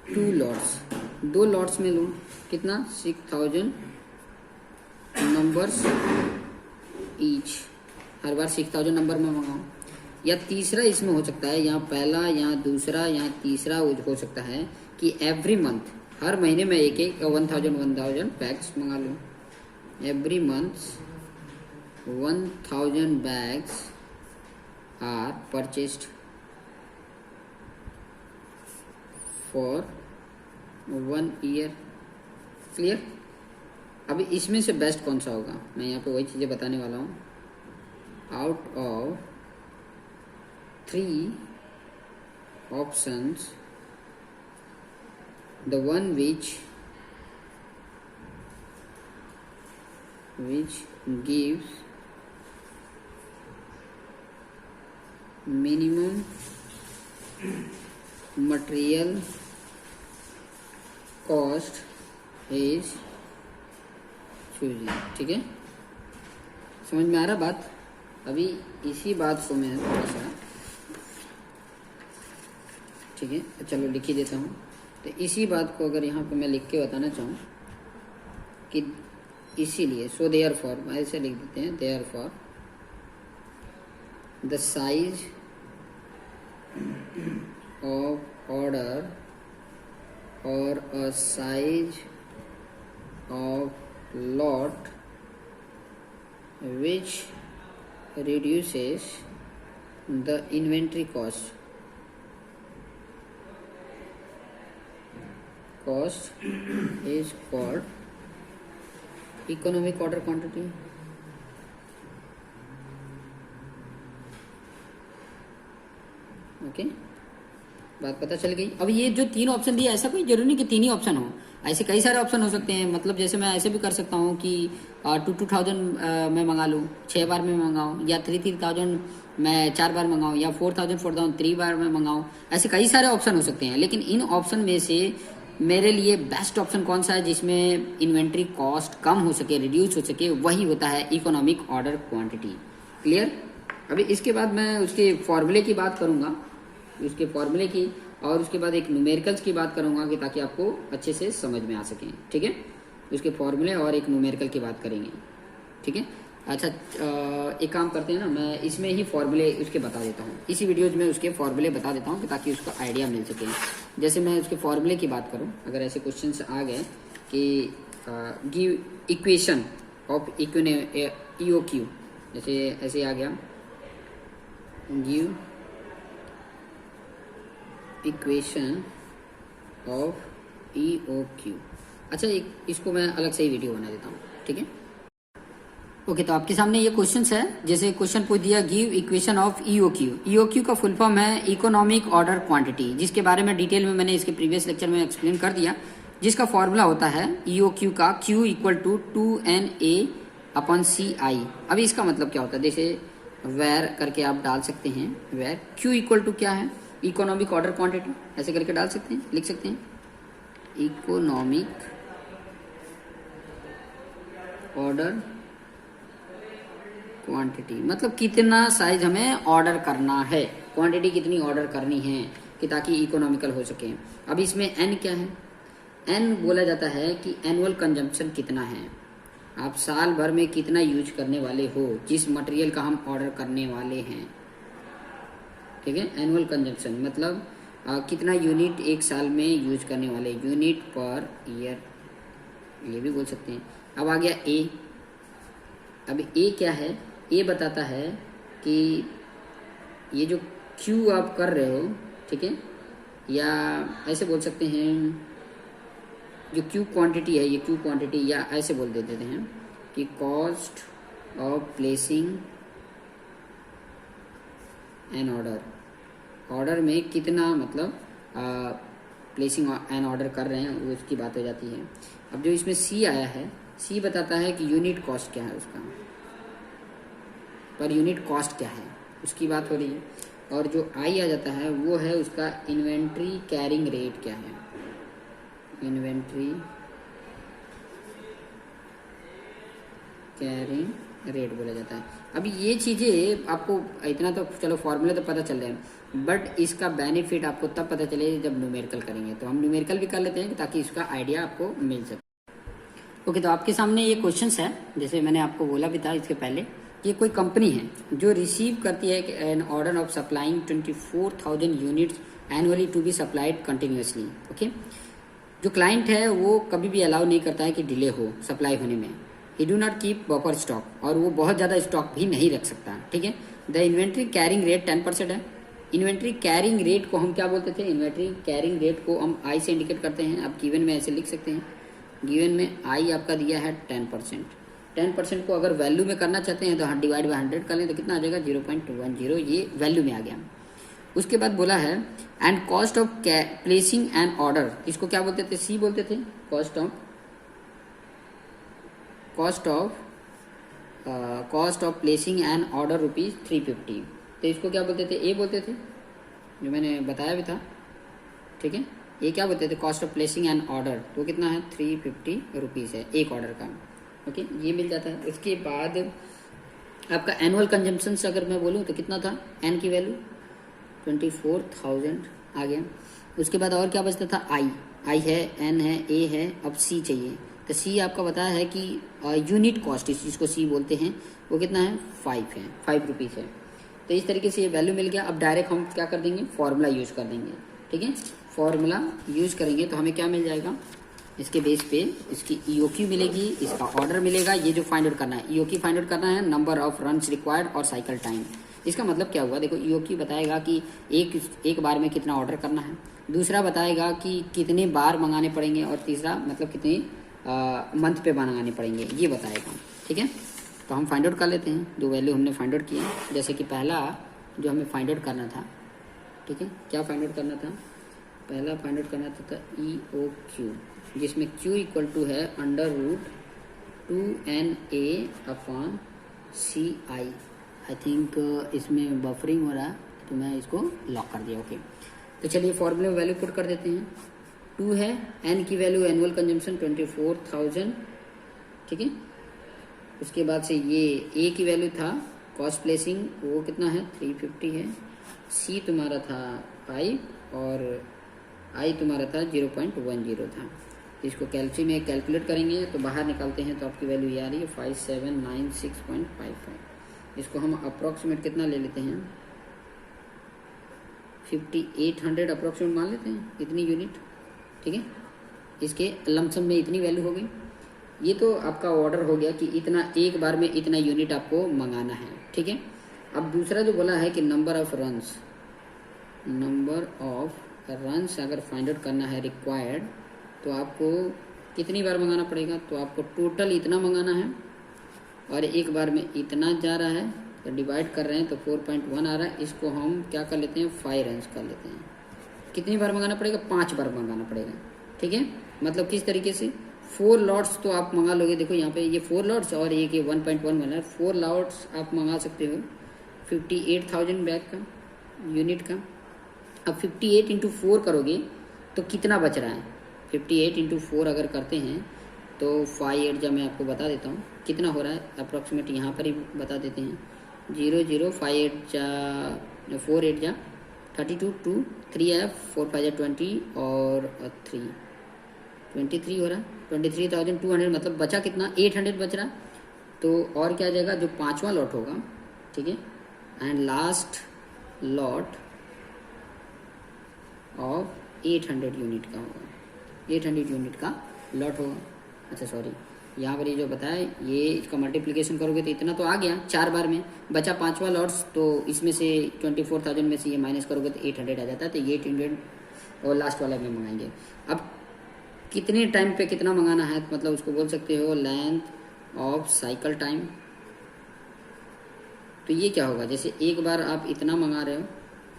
2 lots, 2 lots में लूँ, कितना, 6,000 नंबर्स ईच, हर बार 6,000 नंबर में मंगाऊँ। या तीसरा इसमें हो सकता है, यहाँ पहला, यहाँ दूसरा, यहाँ तीसरा हो सकता है कि एवरी मंथ, हर महीने में एक 1,000 बैग्स मंगा लूँ। Every month 1,000 bags are purchased for 1 year. Clear. अभी इसमें से बेस्ट कौन सा होगा, मैं यहाँ पे वही चीज़ें बताने वाला हूँ। Out of 3 options, the one which gives minimum material cost is choosing, ठीक है, समझ में आ रहा बात। अभी इसी बात को मैं थोड़ा सा, ठीक है, चलो लिख ही देता हूँ। तो इसी बात को अगर यहाँ पे मैं लिख के बताना चाहूँ कि इसीलिए, सो देयर फॉर, ऐसे लिख देते हैं, there for the size of order और a size of lot which reduces the inventory cost is called economic order quantity। Okay, बात पता चल गई। अब ये जो 3 ऑप्शन दिया, ऐसा कोई जरूरी नहीं कि 3 ही ऑप्शन हो, ऐसे कई सारे ऑप्शन हो सकते हैं। मतलब जैसे मैं ऐसे भी कर सकता हूँ कि 2,000 मैं मंगा लूँ, 6 बार में मंगाऊँ, या 3,000 मैं 4 बार मंगाऊँ, या 4,000 3 बार में मंगाऊँ। ऐसे कई सारे ऑप्शन हो सकते हैं, लेकिन इन ऑप्शन में से मेरे लिए बेस्ट ऑप्शन कौन सा है जिसमें इन्वेंट्री कॉस्ट कम हो सके, रिड्यूस हो सके, वही होता है इकोनॉमिक ऑर्डर क्वांटिटी। क्लियर। अभी इसके बाद मैं उसके फॉर्मूले की बात करूँगा, उसके फॉर्मूले की, और उसके बाद एक न्यूमेरिकल्स की बात करूंगा कि ताकि आपको अच्छे से समझ में आ सके। ठीक है, उसके फॉर्मूले और एक न्यूमेरिकल की बात करेंगे। ठीक है, अच्छा एक काम करते हैं ना, मैं इसमें ही फॉर्मूले उसके बता देता हूँ, इसी वीडियोज में उसके फॉर्मूले बता देता हूँ कि ताकि उसको आइडिया मिल सके। जैसे मैं उसके फॉर्मूले की बात करूँ, अगर ऐसे क्वेश्चन आ गए कि गिव इक्वेशन ऑफ EOQ, जैसे ऐसे आ गया, गिव इक्वेशन ऑफ EOQ। अच्छा, इसको मैं अलग से ही वीडियो बना देता हूँ। ठीक है, ओके। तो आपके सामने ये क्वेश्चंस है, जैसे क्वेश्चन पूछ दिया give equation of EOQ। EOQ का फुल फॉर्म है इकोनॉमिक ऑर्डर क्वांटिटी, जिसके बारे में डिटेल में मैंने इसके प्रीवियस लेक्चर में एक्सप्लेन कर दिया, जिसका फॉर्मूला होता है EOQ का Q इक्वल टू 2NA/CI। अभी इसका मतलब क्या होता है, जैसे वेर करके आप डाल सकते हैं, वेर Q इक्वल टू क्या है, इकोनॉमिक ऑर्डर क्वांटिटी, ऐसे करके डाल सकते हैं, लिख सकते हैं इकोनॉमिक ऑर्डर क्वांटिटी, मतलब कितना साइज हमें ऑर्डर करना है, क्वांटिटी कितनी ऑर्डर करनी है कि ताकि इकोनॉमिकल हो सके। अब इसमें N क्या है, N बोला जाता है कि एनुअल कंजम्पशन कितना है, आप साल भर में कितना यूज करने वाले हो जिस मटेरियल का हम ऑर्डर करने वाले हैं। ठीक है, एनुअल कंजम्पशन मतलब कितना यूनिट एक साल में यूज करने वाले, यूनिट पर ईयर, ये भी बोल सकते हैं। अब आ गया A। अब A क्या है, A बताता है कि ये जो Q आप कर रहे हो, ठीक है, या ऐसे बोल सकते हैं जो Q क्वांटिटी है, ये Q क्वांटिटी, या ऐसे बोल देते हैं कि cost of placing an order, order में कितना मतलब प्लेसिंग एन ऑर्डर कर रहे हैं, वो उसकी बात हो जाती है। अब जो इसमें C आया है, C बताता है कि यूनिट कॉस्ट क्या है उसका, पर यूनिट कॉस्ट क्या है उसकी बात हो रही है। और जो I आ जाता है वो है उसका इन्वेंट्री कैरिंग रेट क्या है, इन्वेंट्री कैरिंग रेट बोला जाता है। अभी ये चीज़ें आपको इतना तो चलो फॉर्मूले तो पता चल रहे हैं, बट इसका बेनिफिट आपको तब पता चले जब न्यूमेरिकल करेंगे। तो हम न्यूमेरिकल भी कर लेते हैं ताकि इसका आइडिया आपको मिल सके। ओके, तो आपके सामने ये क्वेश्चंस है, जैसे मैंने आपको बोला भी था इसके पहले, ये कोई कंपनी है जो रिसीव करती है an order of supplying 24,000 units annually to be supplied continuously. Okay, जो क्लाइंट है वो कभी भी अलाउ नहीं करता है कि डिले हो सप्लाई होने में, ही do not keep buffer stock, और वो बहुत ज़्यादा स्टॉक भी नहीं रख सकता। ठीक है, द इन्वेंट्री कैरिंग रेट 10% है। इन्वेंट्री कैरिंग रेट को हम क्या बोलते थे, इन्वेंट्री कैरिंग रेट को हम I से इंडिकेट करते हैं। आप गिवन में ऐसे लिख सकते हैं, गिवन में I आपका दिया है 10%। 10% को अगर वैल्यू में करना चाहते हैं तो डिवाइड बाई 100 कर लें तो कितना आ जाएगा, 0.210, ये वैल्यू में आ गया। उसके बाद बोला है and cost of placing an order, इसको क्या बोलते थे, C बोलते थे, cost of placing an order ₹350। तो इसको क्या बोलते थे, A बोलते थे, जो मैंने बताया भी था। ठीक है, ये क्या बोलते थे, cost of placing an order, तो कितना है, ₹350 है एक ऑर्डर का। ओके, ये मिल जाता है। उसके बाद आपका एनुअल कंजम्पशन से अगर मैं बोलूँ तो कितना था, N की वैल्यू 24,000 आ गया। उसके बाद और क्या बचता था, I है, N है, A है, अब C चाहिए। तो C आपका बताया है कि यूनिट कॉस्ट, जिसको C बोलते हैं, वो कितना है, 5 रुपीज़ है। तो इस तरीके से ये वैल्यू मिल गया। अब डायरेक्ट हम क्या कर देंगे, फॉर्मूला यूज कर देंगे। ठीक है, फॉर्मूला यूज करेंगे तो हमें क्या मिल जाएगा, इसके बेस पे इसकी EOQ मिलेगी, इसका ऑर्डर मिलेगा। ये जो फाइंड आउट करना है, EOQ फाइंड आउट करना है, नंबर ऑफ रन्स रिक्वायर्ड और साइकिल टाइम। इसका मतलब क्या हुआ, देखो EOQ बताएगा कि एक बार में कितना ऑर्डर करना है, दूसरा बताएगा कि कितने बार मंगाने पड़ेंगे, और तीसरा मतलब कितने मंथ पे मंगाने पड़ेंगे, ये बताएगा। ठीक है, तो हम फाइंड आउट कर लेते हैं, जो वैल्यू हमने फाइंड आउट किया। जैसे कि पहला जो हमें फाइंड आउट करना था, ठीक है, क्या फाइंड आउट करना था, पहला फाइंड आउट करना था ई ओ क्यू, जिसमें क्यू इक्वल टू है √2na/CI। आई थिंक इसमें बफरिंग हो रहा है तो मैं इसको लॉक कर दिया। ओके, तो चलिए फॉर्मूले में वैल्यू पुट कर देते हैं। 2 है, एन की वैल्यू एनुअल कंजम्पशन 24,000, ठीक है। उसके बाद से ये ए की वैल्यू था कॉस्ट प्लेसिंग, वो कितना है 350 है। सी तुम्हारा था 5 और आई तुम्हारा था 0.10 था। इसको कैलसी में कैलकुलेट करेंगे तो बाहर निकालते हैं तो आपकी वैल्यू ये आ रही है 5796.55। इसको हम अप्रॉक्सीमेट कितना ले लेते हैं 5800 अप्रॉक्सीमेट मान लेते हैं, इतनी यूनिट, ठीक है। इसके लमसम में इतनी वैल्यू हो गई। ये तो आपका ऑर्डर हो गया कि इतना एक बार में इतना यूनिट आपको मंगाना है, ठीक है। अब दूसरा जो बोला है कि नंबर ऑफ रन्स अगर फाइंड आउट करना है रिक्वायर्ड, तो आपको कितनी बार मंगाना पड़ेगा, तो आपको टोटल इतना मंगाना है और एक बार में इतना जा रहा है तो डिवाइड कर रहे हैं तो 4.1 आ रहा है। इसको हम क्या कर लेते हैं 5 रन्स कर लेते हैं। कितनी बार मंगाना पड़ेगा 5 बार मंगाना पड़ेगा, ठीक है। मतलब किस तरीके से 4 लॉट्स तो आप मंगा लोगे, देखो यहाँ पे ये 4 लॉट्स और एक ये 1.1 बना है, 4 लॉट्स आप मंगा सकते हो 58,000 बैग का यूनिट का। अब 58 इंटू 4 करोगे तो कितना बच रहा है, 58 इंटू 4 अगर करते हैं तो 5 8 मैं आपको बता देता हूँ कितना हो रहा है अप्रॉक्सीमेट, यहाँ पर ही बता देते हैं 00 5 8 4 8 32 2 3 है 4 5 20 और 3 23 हो रहा है 23,200, मतलब बचा कितना 800 बच रहा। तो और क्या जाएगा जो 5वां लॉट होगा, ठीक है, and last lot of 800 unit का होगा, 800 यूनिट का लॉट होगा। अच्छा सॉरी, यहाँ पर ये जो बताया ये इसका मल्टीप्लिकेशन करोगे तो इतना तो आ गया 4 बार में, बचा 5वां लॉट्स, तो इसमें से 24,000 में से ये माइनस करोगे तो 800 आ जाता है। तो ये 800 और लास्ट वाला में मंगाएंगे। अब कितने टाइम पे कितना मंगाना है, मतलब उसको बोल सकते हो लेंथ ऑफ साइकिल टाइम। तो ये क्या होगा, जैसे एक बार आप इतना मंगा रहे हो,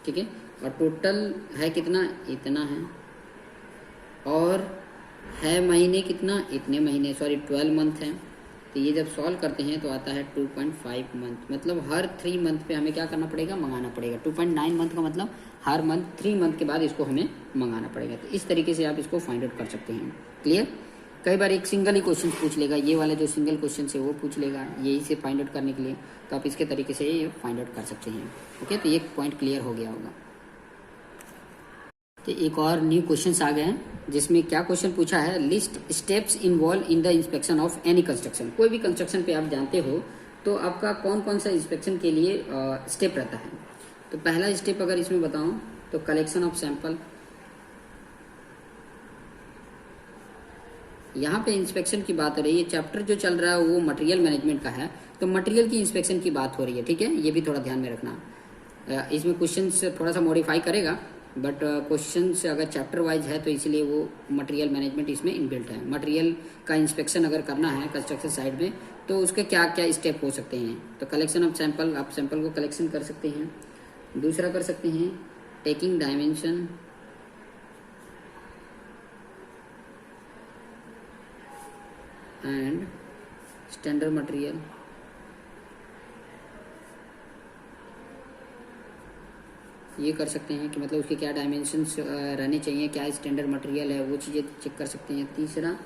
ठीक है, और टोटल है कितना इतना है, और है महीने कितना इतने महीने, सॉरी 12 मंथ है। तो ये जब सॉल्व करते हैं तो आता है 2.5 मंथ, मतलब हर 3 मंथ पे हमें क्या करना पड़ेगा मंगाना पड़ेगा। 2.9 मंथ का मतलब हर मंथ 3 मंथ के बाद इसको हमें मंगाना पड़ेगा। तो इस तरीके से आप इसको फाइंड आउट कर सकते हैं। क्लियर। कई बार एक सिंगल ही क्वेश्चन पूछ लेगा, ये वाला जो सिंगल क्वेश्चन है वो पूछ लेगा यही से फाइंड आउट करने के लिए, तो आप इसके तरीके से ये फाइंड आउट कर सकते हैं। ओके, तो ये पॉइंट क्लियर हो गया होगा। तो एक और न्यू क्वेश्चंस आ गए हैं जिसमें क्या क्वेश्चन पूछा है, list steps involve in the inspection of any construction. कोई भी कंस्ट्रक्शन पे आप जानते हो तो आपका कौन कौन सा इंस्पेक्शन के लिए स्टेप रहता है। तो पहला स्टेप अगर इसमें बताऊं तो कलेक्शन ऑफ सैंपल। यहाँ पे इंस्पेक्शन की बात हो रही है, चैप्टर जो चल रहा है वो मटेरियल मैनेजमेंट का है, तो मटेरियल की इंस्पेक्शन की बात हो रही है, ठीक है। ये भी थोड़ा ध्यान में रखना। इसमें क्वेश्चन थोड़ा सा मॉडिफाई करेगा, बट क्वेश्चन से अगर चैप्टर वाइज है तो इसलिए वो मटेरियल मैनेजमेंट इसमें इनबिल्ट है। मटेरियल का इंस्पेक्शन अगर करना है कंस्ट्रक्शन साइड में तो उसके क्या क्या स्टेप हो सकते हैं। तो कलेक्शन ऑफ सैंपल, आप सैंपल को कलेक्शन कर सकते हैं। दूसरा कर सकते हैं taking dimension, and standard material. ये कर सकते हैं कि मतलब उसके क्या डायमेंशंस रहने चाहिए, क्या स्टैंडर्ड मटेरियल है, वो चीज़ें चेक कर सकते हैं। तीसरा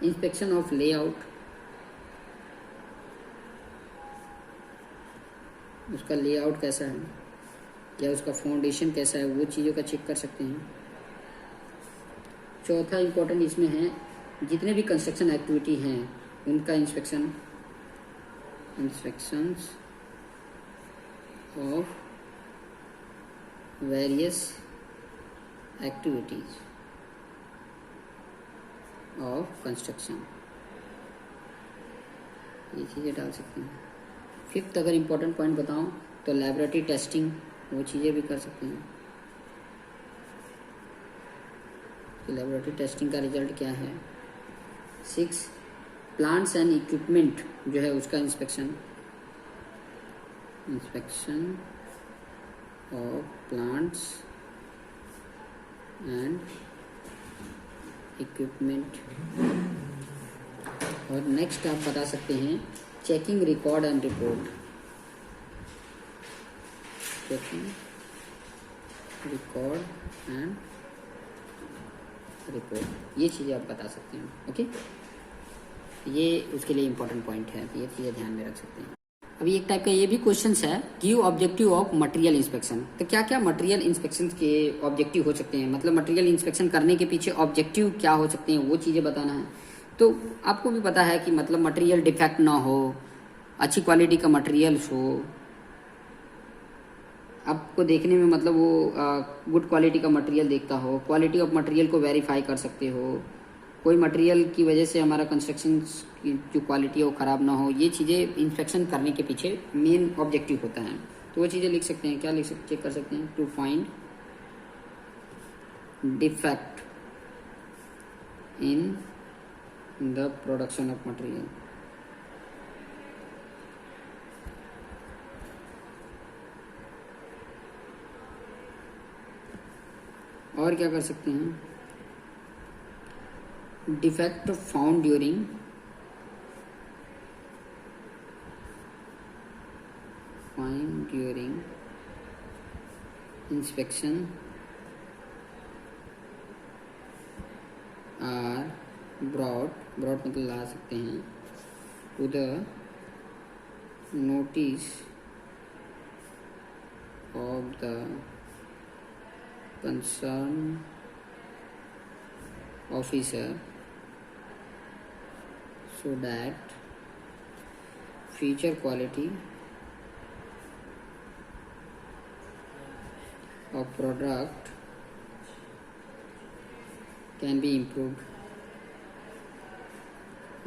इंस्पेक्शन ऑफ लेआउट, उसका लेआउट कैसा है या उसका फाउंडेशन कैसा है, वो चीज़ों का चेक कर सकते हैं। चौथा इम्पोर्टेंट इसमें है जितने भी कंस्ट्रक्शन एक्टिविटी हैं उनका inspections of various activities of construction, ये चीज़ें डाल सकते हैं। फिफ्थ अगर इम्पोर्टेंट पॉइंट बताऊं तो लैबोरेटरी टेस्टिंग, वो चीज़ें भी कर सकते हैं कि लैबोरेटरी टेस्टिंग का रिजल्ट क्या है। 6 प्लांट्स एंड इक्विपमेंट जो है उसका inspection of plants and equipment. और नेक्स्ट आप बता सकते हैं checking record and report. Checking record and report, ये चीज़ें आप बता सकते हैं। ओके, ये उसके लिए इम्पोर्टेंट पॉइंट है, ये चीज़ें ध्यान में रख सकते हैं। अभी एक टाइप का ये भी क्वेश्चन है, give objective of material inspection. तो क्या क्या मटेरियल इंस्पेक्शन के ऑब्जेक्टिव हो सकते हैं, मतलब मटेरियल इंस्पेक्शन करने के पीछे ऑब्जेक्टिव क्या हो सकते हैं, वो चीज़ें बताना है। तो आपको भी पता है कि मतलब मटेरियल डिफेक्ट ना हो, अच्छी क्वालिटी का मटेरियल्स हो, आपको देखने में मतलब वो गुड क्वालिटी का मटेरियल देखता हो, क्वालिटी ऑफ मटेरियल को वेरीफाई कर सकते हो, कोई मटेरियल की वजह से हमारा कंस्ट्रक्शन की जो क्वालिटी है वो ख़राब ना हो। ये चीज़ें इंस्पेक्शन करने के पीछे मेन ऑब्जेक्टिव होता है। तो वो चीज़ें लिख सकते हैं, क्या लिख सकते, चेक कर सकते हैं, to find defect in the production of material. और क्या कर सकते हैं, defect found during inspection are brought मतलब ला सकते हैं to the notice of the concerned officer so that future quality of product can be improved।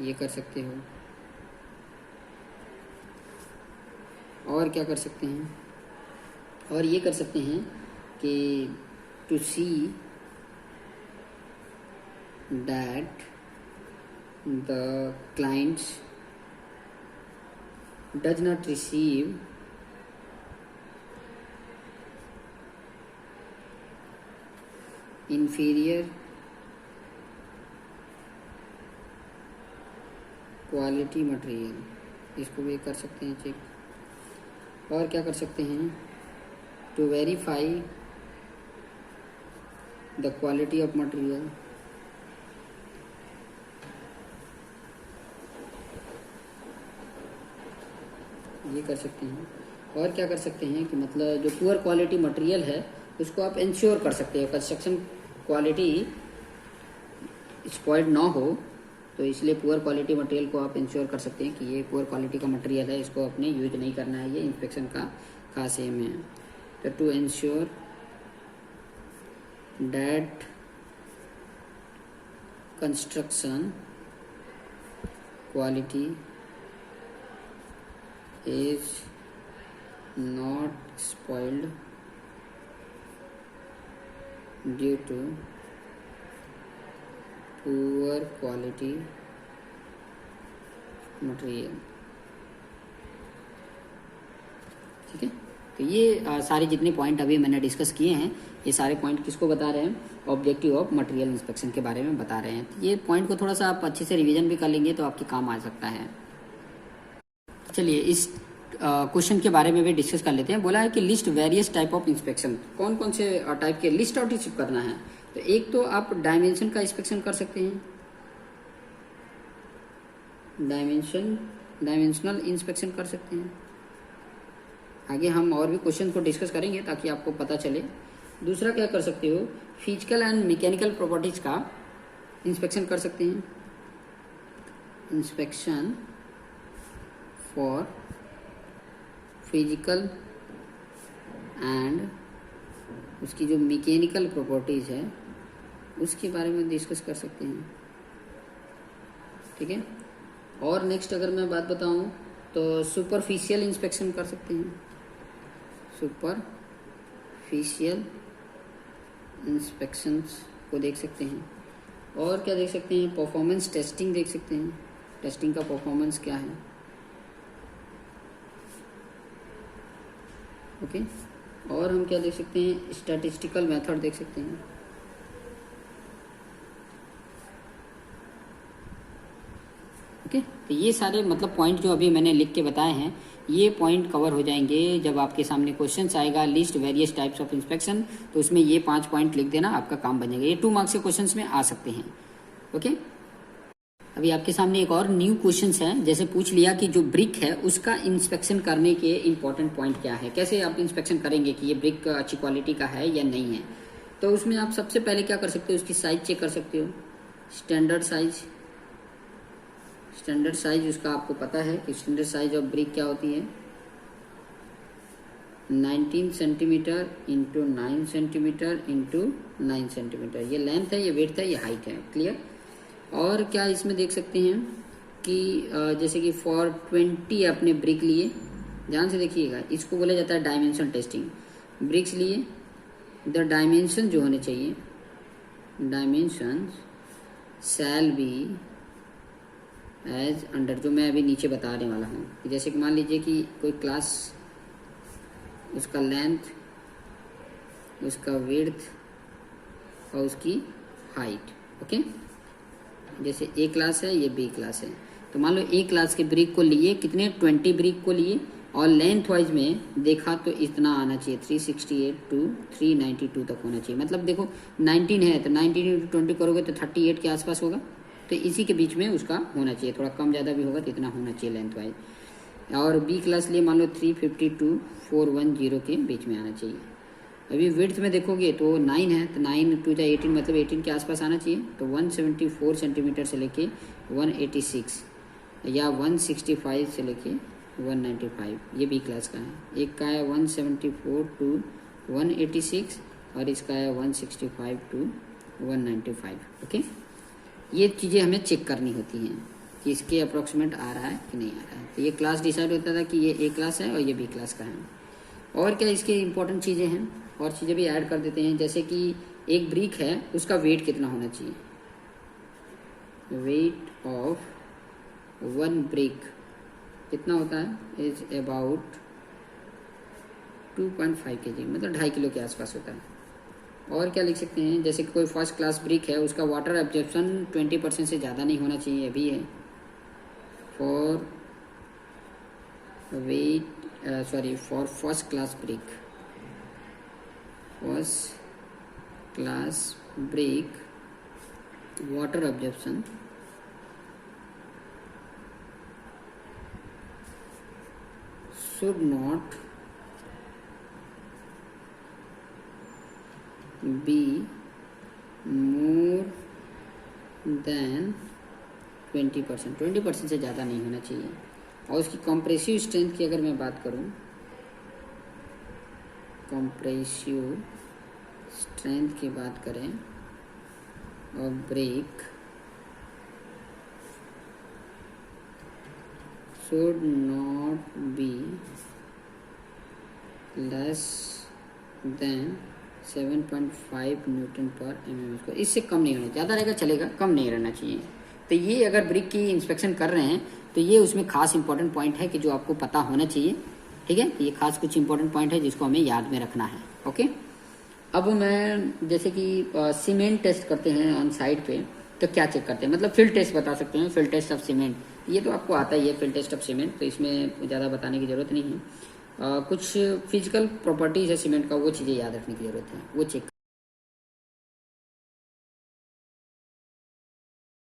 ये कर सकते हो। और क्या कर सकते हैं, और ये कर सकते हैं कि to see that the clients does not receive inferior quality material, इसको भी कर सकते हैं चेक। और क्या कर सकते हैं, to verify the quality of material, ये कर सकते हैं। और क्या कर सकते हैं कि मतलब जो पुअर क्वालिटी मटेरियल है उसको आप इंश्योर कर सकते हैं, कंस्ट्रक्शन क्वालिटी स्पॉइल्ड ना हो, तो इसलिए पुअर क्वालिटी मटेरियल को आप इंश्योर कर सकते हैं कि ये पुअर क्वालिटी का मटेरियल है, इसको अपने यूज नहीं करना है, ये इंस्पेक्शन का खास एम है। तो to ensure that construction quality is not spoiled due to poor quality material. ठीक है, तो ये सारे जितने पॉइंट अभी मैंने डिस्कस किए हैं, ये सारे पॉइंट किसको बता रहे हैं, ऑब्जेक्टिव ऑफ मटेरियल इंस्पेक्शन के बारे में बता रहे हैं। तो ये पॉइंट को थोड़ा सा आप अच्छे से रिवीजन भी कर लेंगे तो आपके काम आ सकता है। चलिए इस क्वेश्चन के बारे में भी डिस्कस कर लेते हैं। बोला है कि list various type of inspection, कौन कौन से टाइप के लिस्ट आउट करना है। तो एक तो आप डायमेंशन का इंस्पेक्शन कर सकते हैं, डायमेंशनल इंस्पेक्शन कर सकते हैं। आगे हम और भी क्वेश्चन को डिस्कस करेंगे ताकि आपको पता चले। दूसरा क्या कर सकते हो, फिजिकल एंड मैकेनिकल प्रॉपर्टीज का इंस्पेक्शन कर सकते हैं, इंस्पेक्शन फॉर फिजिकल एंड उसकी जो मैकेनिकल प्रॉपर्टीज है उसके बारे में डिस्कस कर सकते हैं। ठीक है, और नेक्स्ट अगर मैं बात बताऊं तो सुपरफिशियल इंस्पेक्शन कर सकते हैं, सुपरफिशियल इंस्पेक्शंस को देख सकते हैं। और क्या देख सकते हैं, परफॉर्मेंस टेस्टिंग देख सकते हैं, टेस्टिंग का परफॉर्मेंस क्या है। ओके, और हम क्या देख सकते हैं, स्टैटिस्टिकल मेथड देख सकते हैं, ओके, तो ये सारे मतलब पॉइंट जो अभी मैंने लिख के बताए हैं, ये पॉइंट कवर हो जाएंगे जब आपके सामने क्वेश्चन आएगा list various types of inspection, तो उसमें ये 5 पॉइंट लिख देना, आपका काम बन जाएगा। ये 2 मार्क्स के क्वेश्चन में आ सकते हैं। ओके, अभी आपके सामने एक और न्यू क्वेश्चन है, जैसे पूछ लिया कि जो ब्रिक है उसका इंस्पेक्शन करने के इंपॉर्टेंट पॉइंट क्या है, कैसे आप इंस्पेक्शन करेंगे कि ये ब्रिक अच्छी क्वालिटी का है या नहीं है। तो उसमें आप सबसे पहले क्या कर सकते हो, उसकी साइज चेक कर सकते हो। स्टैंडर्ड साइज उसका आपको पता है कि स्टैंडर्ड साइज ऑफ ब्रिक क्या होती है, 19 centimetre into 9 centimetre into 9 centimetre. ये लेंथ है, ये विड्थ है, ये हाइट है। क्लियर। और क्या इसमें देख सकते हैं कि जैसे कि फॉर 20 अपने ब्रिक लिए, ध्यान से देखिएगा, इसको बोला जाता है डायमेंशन टेस्टिंग। ब्रिक्स लिए द डायमेंशन जो होने चाहिए, dimension shall be as under, जो मैं अभी नीचे बताने वाला हूँ। जैसे कि मान लीजिए कि कोई क्लास, उसका लेंथ, उसका विड्थ और उसकी हाइट। ओके, जैसे ए क्लास है, ये बी क्लास है, तो मान लो ए क्लास के ब्रिक को लिए, कितने 20 ब्रिक को लिए, और लेंथ वाइज में देखा तो इतना आना चाहिए, 368 टू 392 तक होना चाहिए। मतलब देखो 19 है तो 19 इंटू 20 करोगे तो 38 के आसपास होगा, तो इसी के बीच में उसका होना चाहिए, थोड़ा कम ज़्यादा भी होगा तो इतना होना चाहिए लेंथ वाइज। और बी क्लास लिए मान लो 350 टू 410 के बीच में आना चाहिए। अभी विड्थ में देखोगे तो 9 है, तो 9 टू 18 मतलब 18 के आसपास आना चाहिए। तो 174 सेंटीमीटर से लेके 186 या 165 से लेके 195, ये बी क्लास का है। एक का है 174 टू 186 और इसका है 165 टू 195। ओके, ये चीज़ें हमें चेक करनी होती हैं कि इसके अप्रोक्सीमेट आ रहा है कि नहीं आ रहा है। तो ये क्लास डिसाइड होता था कि ये ए क्लास है और ये बी क्लास का है। और क्या इसके इंपॉर्टेंट चीज़ें हैं, और चीज़ें भी ऐड कर देते हैं, जैसे कि एक ब्रिक है उसका वेट कितना होना चाहिए। वेट ऑफ 1 ब्रिक कितना होता है, इज अबाउट 2.5 kg, मतलब 2.5 किलो के आसपास होता है। और क्या लिख सकते हैं, जैसे कि कोई फर्स्ट क्लास ब्रिक है उसका वाटर एब्जॉर्प्शन 20% से ज़्यादा नहीं होना चाहिए, अभी है। For wait for first class brick water absorption should not be more than 20%, 20% से ज़्यादा नहीं होना चाहिए। और उसकी कंप्रेसिव स्ट्रेंथ की अगर मैं बात करूँ, कंप्रेसिव स्ट्रेंथ की बात करें और brick should not be less than 7.5 newton पर mm स्क्वायर, इससे कम नहीं होना, ज़्यादा रहेगा चलेगा, कम नहीं रहना चाहिए। तो ये अगर ब्रिक की इंस्पेक्शन कर रहे हैं तो ये उसमें खास इंपॉर्टेंट पॉइंट है कि जो आपको पता होना चाहिए। ठीक है, तो ये खास कुछ इंपॉर्टेंट पॉइंट है जिसको हमें याद में रखना है। ओके, अब मैं जैसे कि सीमेंट टेस्ट करते हैं ऑन साइड पे, तो क्या चेक करते हैं, मतलब फील्ड टेस्ट बता सकते हैं, फील्ड टेस्ट ऑफ सीमेंट, ये तो आपको आता ही है फील्ड टेस्ट ऑफ सीमेंट, तो इसमें ज़्यादा बताने की ज़रूरत नहीं है। कुछ फिजिकल प्रॉपर्टीज़ है सीमेंट का, वो चीज़ें याद रखने की ज़रूरत है, वो चेक